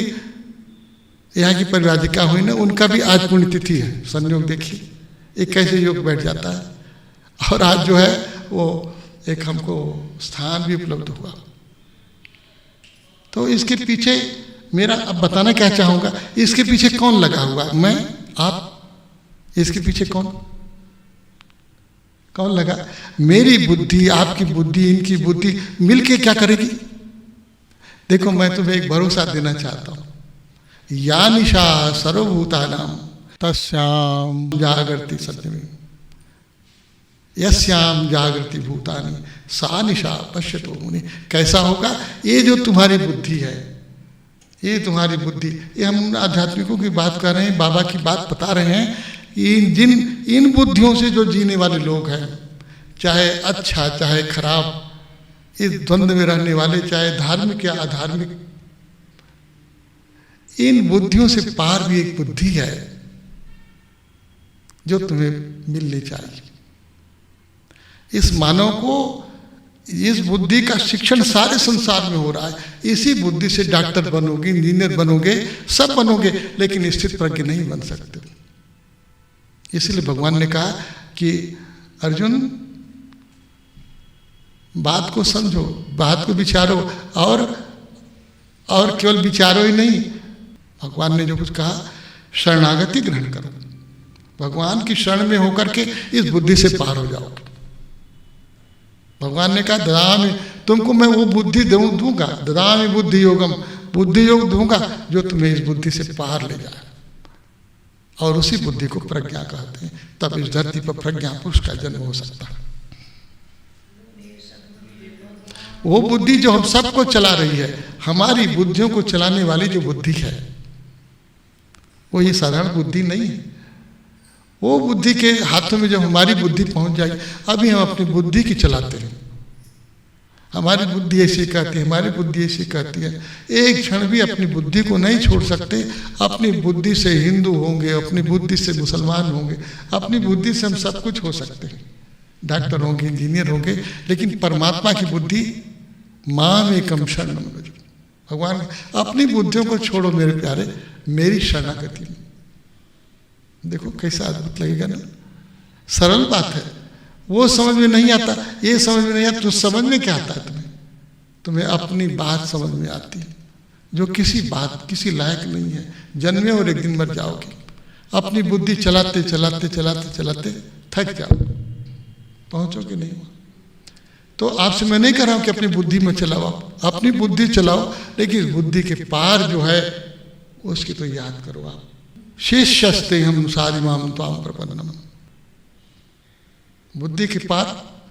यहाँ की परिवारिका हुई ना, उनका भी आज पुण्यतिथि है। संयोग देखिए एक कैसे योग बैठ जाता है। और आज जो है वो एक हमको स्थान भी उपलब्ध हुआ। तो इसके पीछे मेरा अब बताना क्या चाहूँगा, इसके पीछे कौन लगा हुआ, मैं, आप, इसके पीछे कौन लगा? मेरी बुद्धि, आपकी बुद्धि, इनकी बुद्धि मिलके क्या करेगी? देखो मैं तुम्हें एक भरोसा देना चाहता हूँ, या निशा सर्वभूतानां तस्याम जागृति सत्यमी, यस्याम जागृति भूतानि सा निशा पश्यतो मुनि। कैसा होगा? ये जो तुम्हारी बुद्धि है, ये तुम्हारी बुद्धि, ये हम आध्यात्मिकों की बात कर रहे हैं, बाबा की बात बता रहे हैं। इन बुद्धियों से जो जीने वाले लोग हैं, चाहे अच्छा चाहे खराब, इस द्वंद्व में रहने वाले, चाहे धार्मिक या अधार्मिक, इन बुद्धियों से पार भी एक बुद्धि है जो तुम्हें मिलनी चाहिए। इस मानव को इस बुद्धि का शिक्षण सारे संसार में हो रहा है। इसी बुद्धि से डॉक्टर बनोगे, इंजीनियर बनोगे, सब बनोगे, लेकिन स्थित प्रज्ञ नहीं बन सकते। इसलिए भगवान ने कहा कि अर्जुन बात को समझो, बात को विचारो, और केवल विचारो ही नहीं, भगवान ने जो कुछ कहा शरणागति ग्रहण करो। भगवान की शरण में होकर के इस बुद्धि से पार हो जाओ। भगवान ने कहा ददामि, तुमको मैं वो बुद्धि दूंगा, ददामि बुद्धि योगम, बुद्धि योग दूंगा जो तुम्हें इस बुद्धि से पार ले जाए। और उसी बुद्धि को प्रज्ञा कहते हैं। तब इस धरती पर प्रज्ञा पुरुष का जन्म हो सकता है। वो बुद्धि जो हम सबको चला रही है, हमारी बुद्धियों को चलाने वाली जो बुद्धि है, वो ये साधारण बुद्धि नहीं है। वो बुद्धि के हाथों में जब हमारी बुद्धि पहुंच जाएगी, अभी हम अपनी बुद्धि की चलाते हैं, हमारी बुद्धि ऐसी कहती है, हमारी बुद्धि ऐसी कहती है। एक क्षण भी अपनी बुद्धि को नहीं छोड़ सकते। अपनी बुद्धि से हिंदू होंगे, अपनी बुद्धि से मुसलमान होंगे, अपनी बुद्धि से हम सब कुछ हो सकते हैं, डॉक्टर होंगे, इंजीनियर होंगे, लेकिन परमात्मा की बुद्धि माम एकम शरणम व्रज। भगवान अपनी बुद्धियों को छोड़ो मेरे प्यारे, मेरी शरणागति में। देखो कैसा अद्भुत लगेगा ना। सरल बात है, वो समझ में नहीं आता, ये समझ में नहीं आता, तो समझ में क्या आता है तुम्हें अपनी बात समझ में आती है, जो किसी बात किसी लायक नहीं है। जन्मे और एक दिन मर जाओगे। अपनी बुद्धि चलाते चलाते चलाते चलाते थक जाओ, पहुंचोगे नहीं वहां। तो आपसे मैं नहीं कह रहा हूं कि अपनी बुद्धि में चलाओ, अपनी बुद्धि चलाओ, लेकिन बुद्धि के पार जो है उसकी तो याद करो आप। शिष्यस्ते हम साधिमाम त्वाम प्रपन्नम। बुद्धि के पार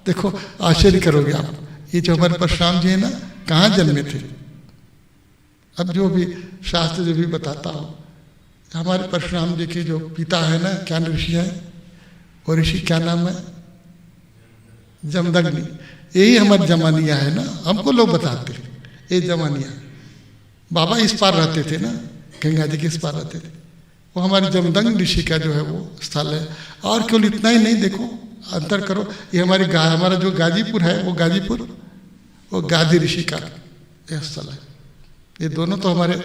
देखो, आश्चर्य करोगे आप। ये जो हमारे परशुराम जी है ना, कहाँ जन्मे थे? अब जो भी शास्त्र जो भी बताता हो, हमारे परशुराम जी के जो पिता है ना, क्या ऋषि है? वो ऋषि क्या नाम है? जमदग्नि। यही हमारे जमानिया है ना, हमको लोग बताते हैं ये जमानिया। बाबा इस पार रहते थे ना, गंगा जी के इस पार रहते थे। वो हमारे जमदग्नि ऋषि का जो है वो स्थल है। और केवल इतना ही नहीं, देखो अंतर करो, ये हमारा जो गाजीपुर है, वो गाजीपुर वो गादी ऋषि का यह स्थल है। ये दोनों तो हमारे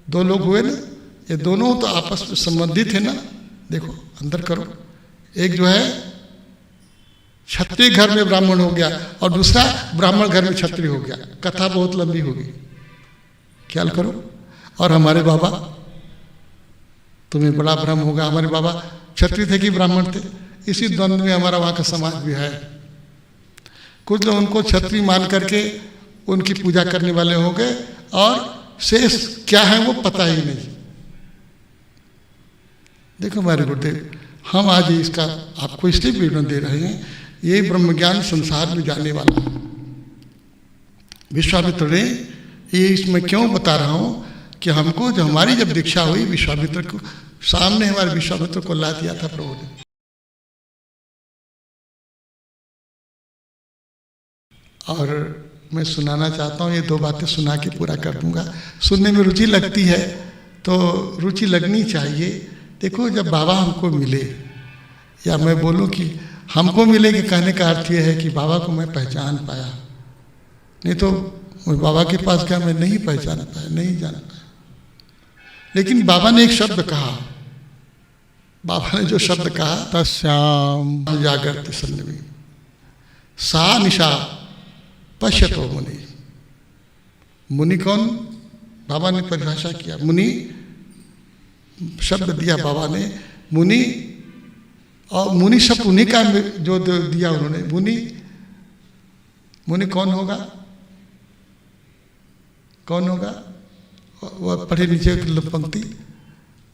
दो लोग हुए ना, ये दोनों तो आपस में संबंधित है ना। देखो अंतर करो, एक जो है क्षत्रिय घर में ब्राह्मण हो गया और दूसरा ब्राह्मण घर में क्षत्रिय हो गया। कथा बहुत लंबी होगी, ख्याल करो। और हमारे बाबा, तुम्हें बड़ा भ्रम होगा, हमारे बाबा क्षत्रिय थे कि ब्राह्मण थे? इसी द्वंद्व में हमारा वहाँ का समाज भी है। कुछ लोग उनको क्षत्रिय मान करके उनकी पूजा करने वाले हो गए, और शेष क्या है वो पता ही नहीं। देखो हमारे गुरुदेव, हम आज इसका आपको इसलिए विवरण दे रहे हैं, ये ब्रह्मज्ञान संसार में जाने वाला है। विश्वामित्र ने ये इसमें क्यों बता रहा हूँ कि हमको जो हमारी जब दीक्षा हुई, विश्वामित्र को सामने हमारे विश्वामित्र को ला दिया था प्रभु ने। और मैं सुनाना चाहता हूँ, ये दो बातें सुना के पूरा कर दूंगा। सुनने में रुचि लगती है तो रुचि लगनी चाहिए। देखो जब बाबा हमको मिले, या मैं बोलूँ कि हमको मिले, कि कहने का अर्थ ये है कि बाबा को मैं पहचान पाया। नहीं तो बाबा के पास गया, मैं नहीं पहचान पाया, नहीं जान पाया। लेकिन बाबा ने एक शब्द कहा, बाबा ने जो शब्द कहा, तस्याम जागृति सन्निधि सा निशा पश्यतो मुनि। मुनि कौन? बाबा ने परिभाषा किया। मुनि शब्द दिया बाबा ने, मुनि, और मुनि शब्द उन्हीं का जो दिया उन्होंने। मुनि, मुनि कौन होगा? कौन होगा? वह पढ़े नीचे पंक्ति,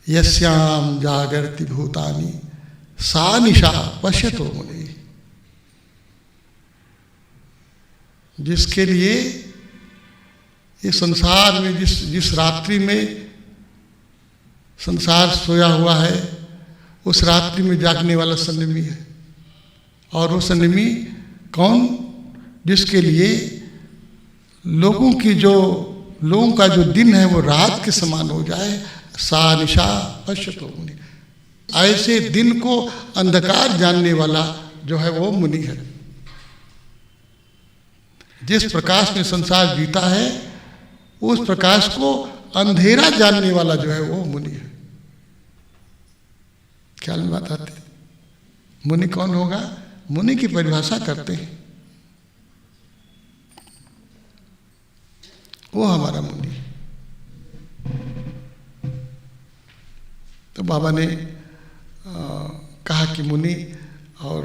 यस्याम जागर्ति भूतानि सा निशा पश्यतो मुनि। जिसके लिए ये संसार में जिस रात्रि में संसार सोया हुआ है, उस रात्रि में जागने वाला सन्निधि है। और वो सन्निधि कौन? जिसके लिए लोगों का जो दिन है वो रात के समान हो जाए। सा निशा पश्यतो मुनि। ऐसे दिन को अंधकार जानने वाला जो है वो मुनि है। जिस प्रकाश में संसार जीता है, उस प्रकाश को अंधेरा जानने वाला जो है वो मुनि है। ख्याल में बात आती है? मुनि कौन होगा? मुनि की परिभाषा करते हैं, वो हमारा मुनि। तो बाबा ने कहा कि मुनि, और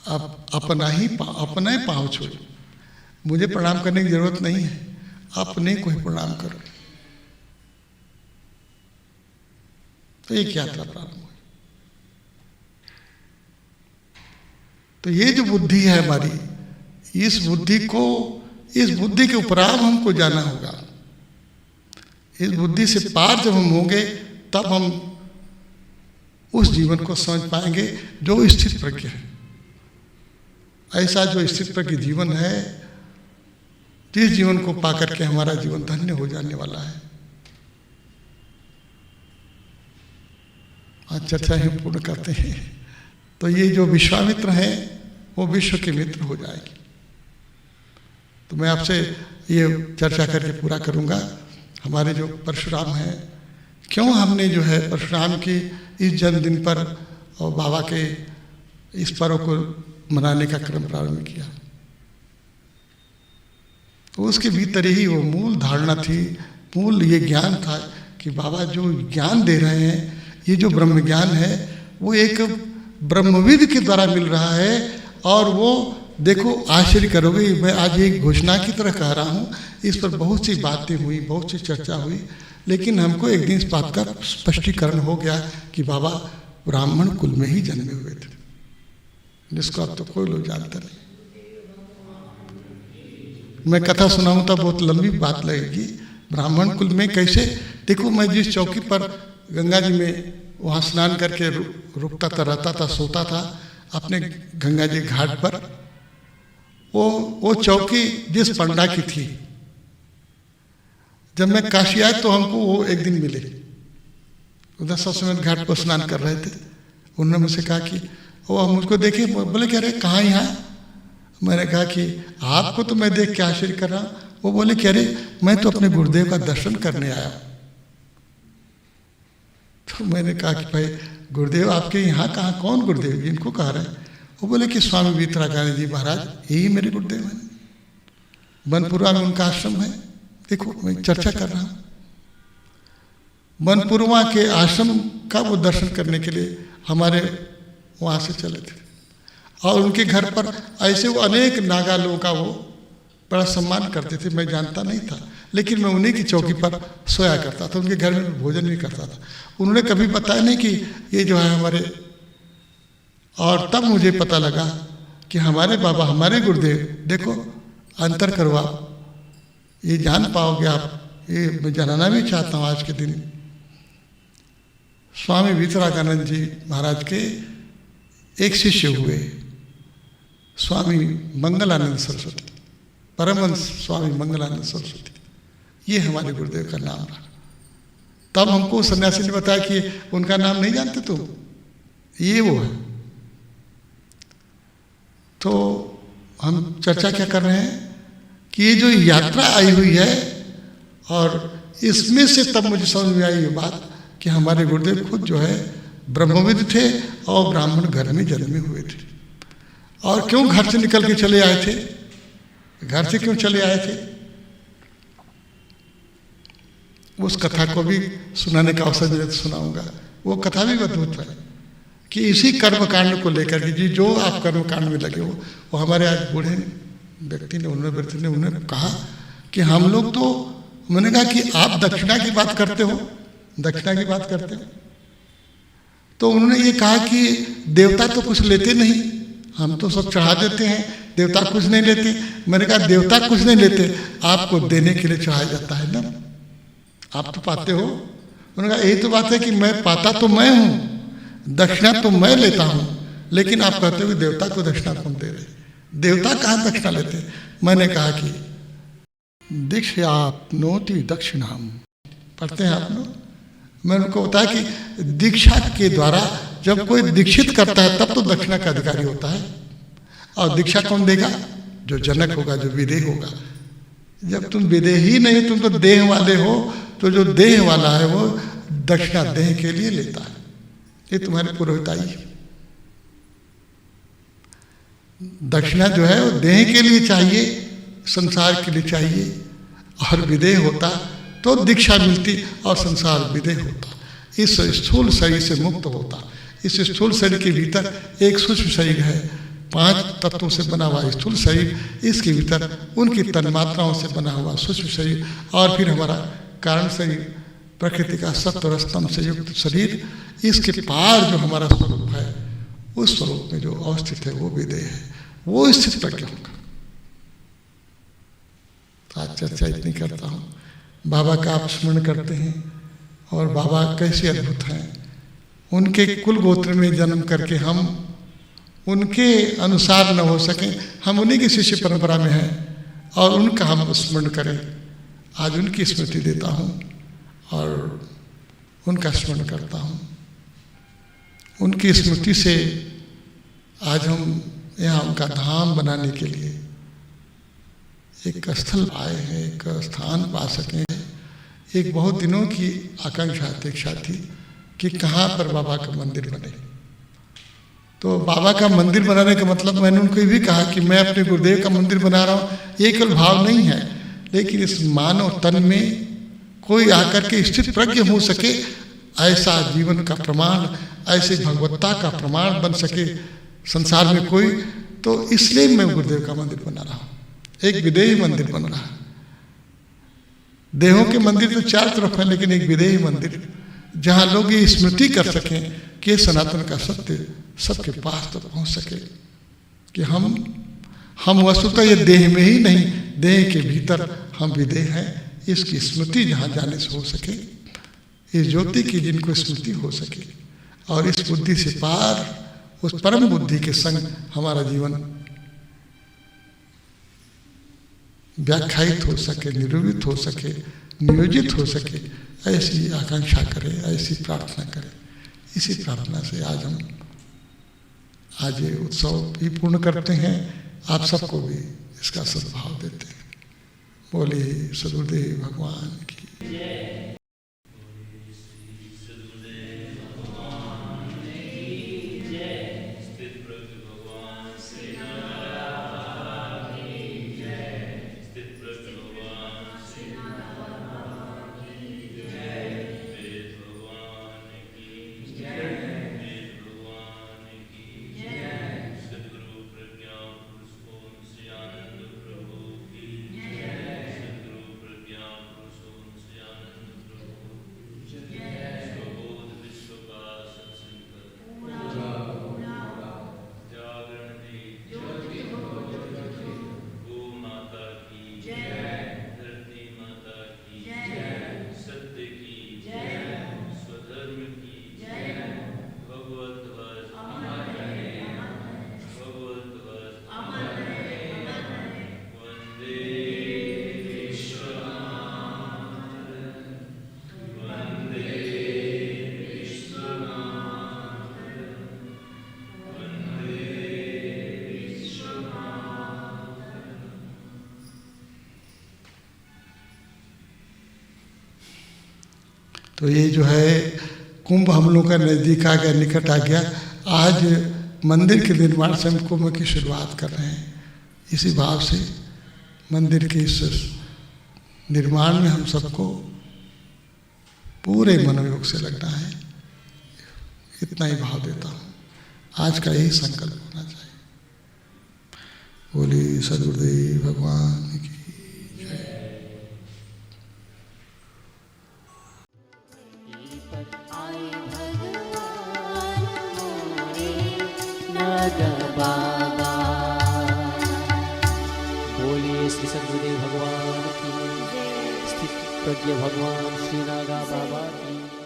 आप अपना ही पाँव छोड़ो। मुझे प्रणाम करने की जरूरत नहीं है, अपने को ही प्रणाम करो। तो एक यात्रा प्रारंभ हुई। तो ये जो बुद्धि है हमारी, इस बुद्धि के उपराम हमको जाना होगा। इस बुद्धि से पार जब हम होंगे, तब हम उस जीवन को समझ पाएंगे जो स्थित प्रज्ञ है। ऐसा जो स्थित प्रज्ञ जीवन है, जिस जीवन को पाकर के हमारा जीवन धन्य हो जाने वाला है। आज चर्चा ही पूर्ण करते हैं। तो ये जो विश्वामित्र हैं, वो विश्व के मित्र हो जाएंगे। तो मैं आपसे ये चर्चा करके पूरा करूंगा। हमारे जो परशुराम हैं, क्यों हमने जो है परशुराम की इस जन्मदिन पर और बाबा के इस पर्व को मनाने का क्रम प्रारंभ किया। तो उसके भीतर ही वो मूल धारणा थी, मूल ये ज्ञान था कि बाबा जो ज्ञान दे रहे हैं, ये जो ब्रह्म ज्ञान है, वो एक ब्रह्मविद के द्वारा मिल रहा है। और वो देखो, आश्चर्य करोगे, मैं आज एक घोषणा की तरह कह रहा हूँ। इस पर बहुत सी बातें हुई, बहुत सी चर्चा हुई, लेकिन हमको एक दिन इस बात का स्पष्टीकरण हो गया कि बाबा ब्राह्मण कुल में ही जन्मे हुए थे, जिसको अब तो कोई लोग जानते नहीं। मैं कथा सुनाऊं तो बहुत लंबी बात लगेगी। ब्राह्मण कुल में कैसे? देखो, मैं जिस चौकी पर गंगा जी में वहाँ स्नान करके रुकता था, रहता था, सोता था अपने गंगा जी घाट पर, वो चौकी जिस पंडा की थी, जब मैं काशी आया तो हमको वो एक दिन मिले। उधर ससुमेध घाट पर स्नान कर रहे थे। उन्होंने मुझसे कहा कि वो मुझको देखे, बोले कह रहे कहाँ यहाँ? मैंने कहा कि आपको तो मैं देख के आश्चर्य कर रहा हूँ। वो बोले कह रहे मैं तो अपने गुरुदेव का दर्शन करने आया। तो मैंने कहा कि भाई गुरुदेव आपके यहाँ कहाँ? कौन गुरुदेव? जिनको कह रहे हैं? वो बोले कि स्वामी वीतरागानी जी महाराज, यही मेरे गुरुदेव हैं। बनपुरा में उनका आश्रम है। देखो, मैं चर्चा कर रहा हूँ। बनपुरवा के आश्रम का वो दर्शन करने के लिए हमारे वहाँ से चले थे। और उनके घर पर ऐसे वो अनेक नागा लोगों का वो बड़ा सम्मान करते थे। मैं जानता नहीं था, लेकिन मैं उन्हीं की चौकी पर सोया करता था, उनके घर में भोजन भी करता था। उन्होंने कभी बताया नहीं कि ये जो है हमारे। और तब मुझे पता लगा कि हमारे बाबा, हमारे गुरुदेव, देखो अंतर करो आप, ये जान पाओगे आप। ये मैं जानना भी चाहता हूँ आज के दिन। स्वामी वीतरागानंद जी महाराज के एक शिष्य हुए स्वामी मंगलानंद सरस्वती, परमहंस स्वामी मंगलानंद सरस्वती। ये हमारे गुरुदेव का नाम रहा। तब हमको सन्यासी ने बताया कि उनका नाम नहीं जानते तुम, ये वो है। तो हम चर्चा क्या कर रहे हैं कि ये जो यात्रा आई हुई है, और इसमें से तब मुझे समझ में आई ये बात कि हमारे गुरुदेव खुद जो है ब्रह्मविद थे और ब्राह्मण घर में जन्मे हुए थे। और क्यों घर से निकल के चले आए थे? घर से क्यों चले आए थे? उस कथा को भी सुनाने का अवसर मिले तो सुनाऊंगा। वो कथा भी अद्भुत है कि इसी कर्मकांड को लेकर के, जी जो आप कर्मकांड में लगे हो, वो हमारे आज बूढ़े व्यक्ति ने उन्होंने कहा कि हम लोग तो, मैंने कहा कि आप दक्षिणा की बात करते हो, दक्षिणा की बात करते हो, तो उन्होंने ये कहा कि देवता तो कुछ लेते नहीं, हम तो सब चढ़ा देते हैं, देवता कुछ नहीं लेते। मैंने कहा देवता कुछ नहीं लेते, आपको देने के लिए चढ़ाया जाता है ना, आप तो पाते हो। उन्होंने कहा यही तो बात है कि मैं पाता तो मैं हूँ, दक्षिणा तो मैं लेता हूँ, लेकिन आप कहते हो देवता को दक्षिणा कौन दे रहे? देवता कहाँ दक्षिणा लेते? मैंने कहा कि दीक्षाप्नोति दक्षिणाम, पढ़ते हैं आप लोग। मैंने उनको बताया कि दीक्षा के द्वारा जब कोई दीक्षित करता है तब तो दक्षिणा का अधिकारी होता है। और दीक्षा कौन देगा? जो जनक होगा, जो विदेह होगा। जब तुम विदेह ही नहीं, तुम तो देह वाले हो, तो जो देह वाला है वो दक्षिणा देह के लिए लेता है। ये तुम्हारे पुरोहिताई है। दक्षिणा जो है वो देह के लिए चाहिए, संसार के लिए चाहिए। और विदेह होता तो दीक्षा मिलती और संसार विदेह होता, इस स्थूल शरीर से मुक्त होता। इस स्थूल शरीर के भीतर एक सूक्ष्म शरीर है, 5 तत्वों से बना हुआ स्थूल शरीर, इसके भीतर उनकी तन्मात्राओं से बना हुआ सूक्ष्म शरीर, और फिर हमारा कारण शरीर, प्रकृति का सत्व स्तंभ से युक्त शरीर। इसके पार जो हमारा स्वरूप है, उस स्वरूप में जो अवस्थित है वो विदेह है, वो स्थित प्रज्ञ होगा। आज चर्चा इतनी करता हूँ। बाबा का आप स्मरण करते हैं, और बाबा कैसे अद्भुत हैं। उनके कुल गोत्र में जन्म करके हम उनके अनुसार न हो सकें, हम उन्हीं की शिष्य परंपरा में हैं, और उनका हम स्मरण करें। आज उनकी स्मृति देता हूँ और उनका स्मरण करता हूँ। उनकी स्मृति से आज हम यहाँ उनका धाम बनाने के लिए एक स्थल आए हैं, एक स्थान पा सकें। एक बहुत दिनों की आकांक्षा, अपेक्षा थी कि कहाँ पर बाबा का मंदिर बने। तो बाबा का मंदिर बनाने का मतलब, मैंने उनको ये भी कहा कि मैं अपने गुरुदेव का मंदिर बना रहा हूँ, ये केवल भाव नहीं है, लेकिन इस मानव तन में कोई आकर के स्थित प्रज्ञ हो सके, ऐसा जीवन का प्रमाण, ऐसे भगवत्ता का प्रमाण बन सके संसार में कोई, तो इसलिए मैं गुरुदेव का मंदिर बना रहा हूँ। एक विदेही मंदिर बन रहा है। देहों के मंदिर तो 4 तरफ है, लेकिन एक विदेही मंदिर जहाँ लोग ये स्मृति कर सकें कि सनातन का सत्य सबके पास तक पहुँच सके, कि हम वस्तुतः ये देह में ही नहीं, देह के भीतर हम विदेह हैं। इसकी स्मृति जहाँ जाने से हो सके, इस ज्योति की जिनको स्मृति हो सके, और इस बुद्धि से पार उस परम बुद्धि के संग हमारा जीवन व्याख्यायित हो सके, निरूपित हो सके, नियोजित हो सके, ऐसी आकांक्षा करें, ऐसी प्रार्थना करें। इसी प्रार्थना से आज ये उत्सव भी पूर्ण करते हैं। आप सबको भी इसका सद्भाव देते हैं। बोले सदगुरुदेव भगवान की। तो ये जो है कुंभ हम लोग का नज़दीक आ गया, निकट आ गया। आज मंदिर के निर्माण से हम कुंभ की शुरुआत कर रहे हैं। इसी भाव से मंदिर के इस निर्माण में हम सबको पूरे मनोयोग से लगना है, इतना ही भाव देता हूँ। आज का यही संकल्प होना चाहिए। बोलिए सद्गुरुदेव भगवान की नाग बाबा। बोलिए श्री सद्गुरुदेव भगवान की, स्थित प्रज्ञ भगवान श्री नागा बाबा की।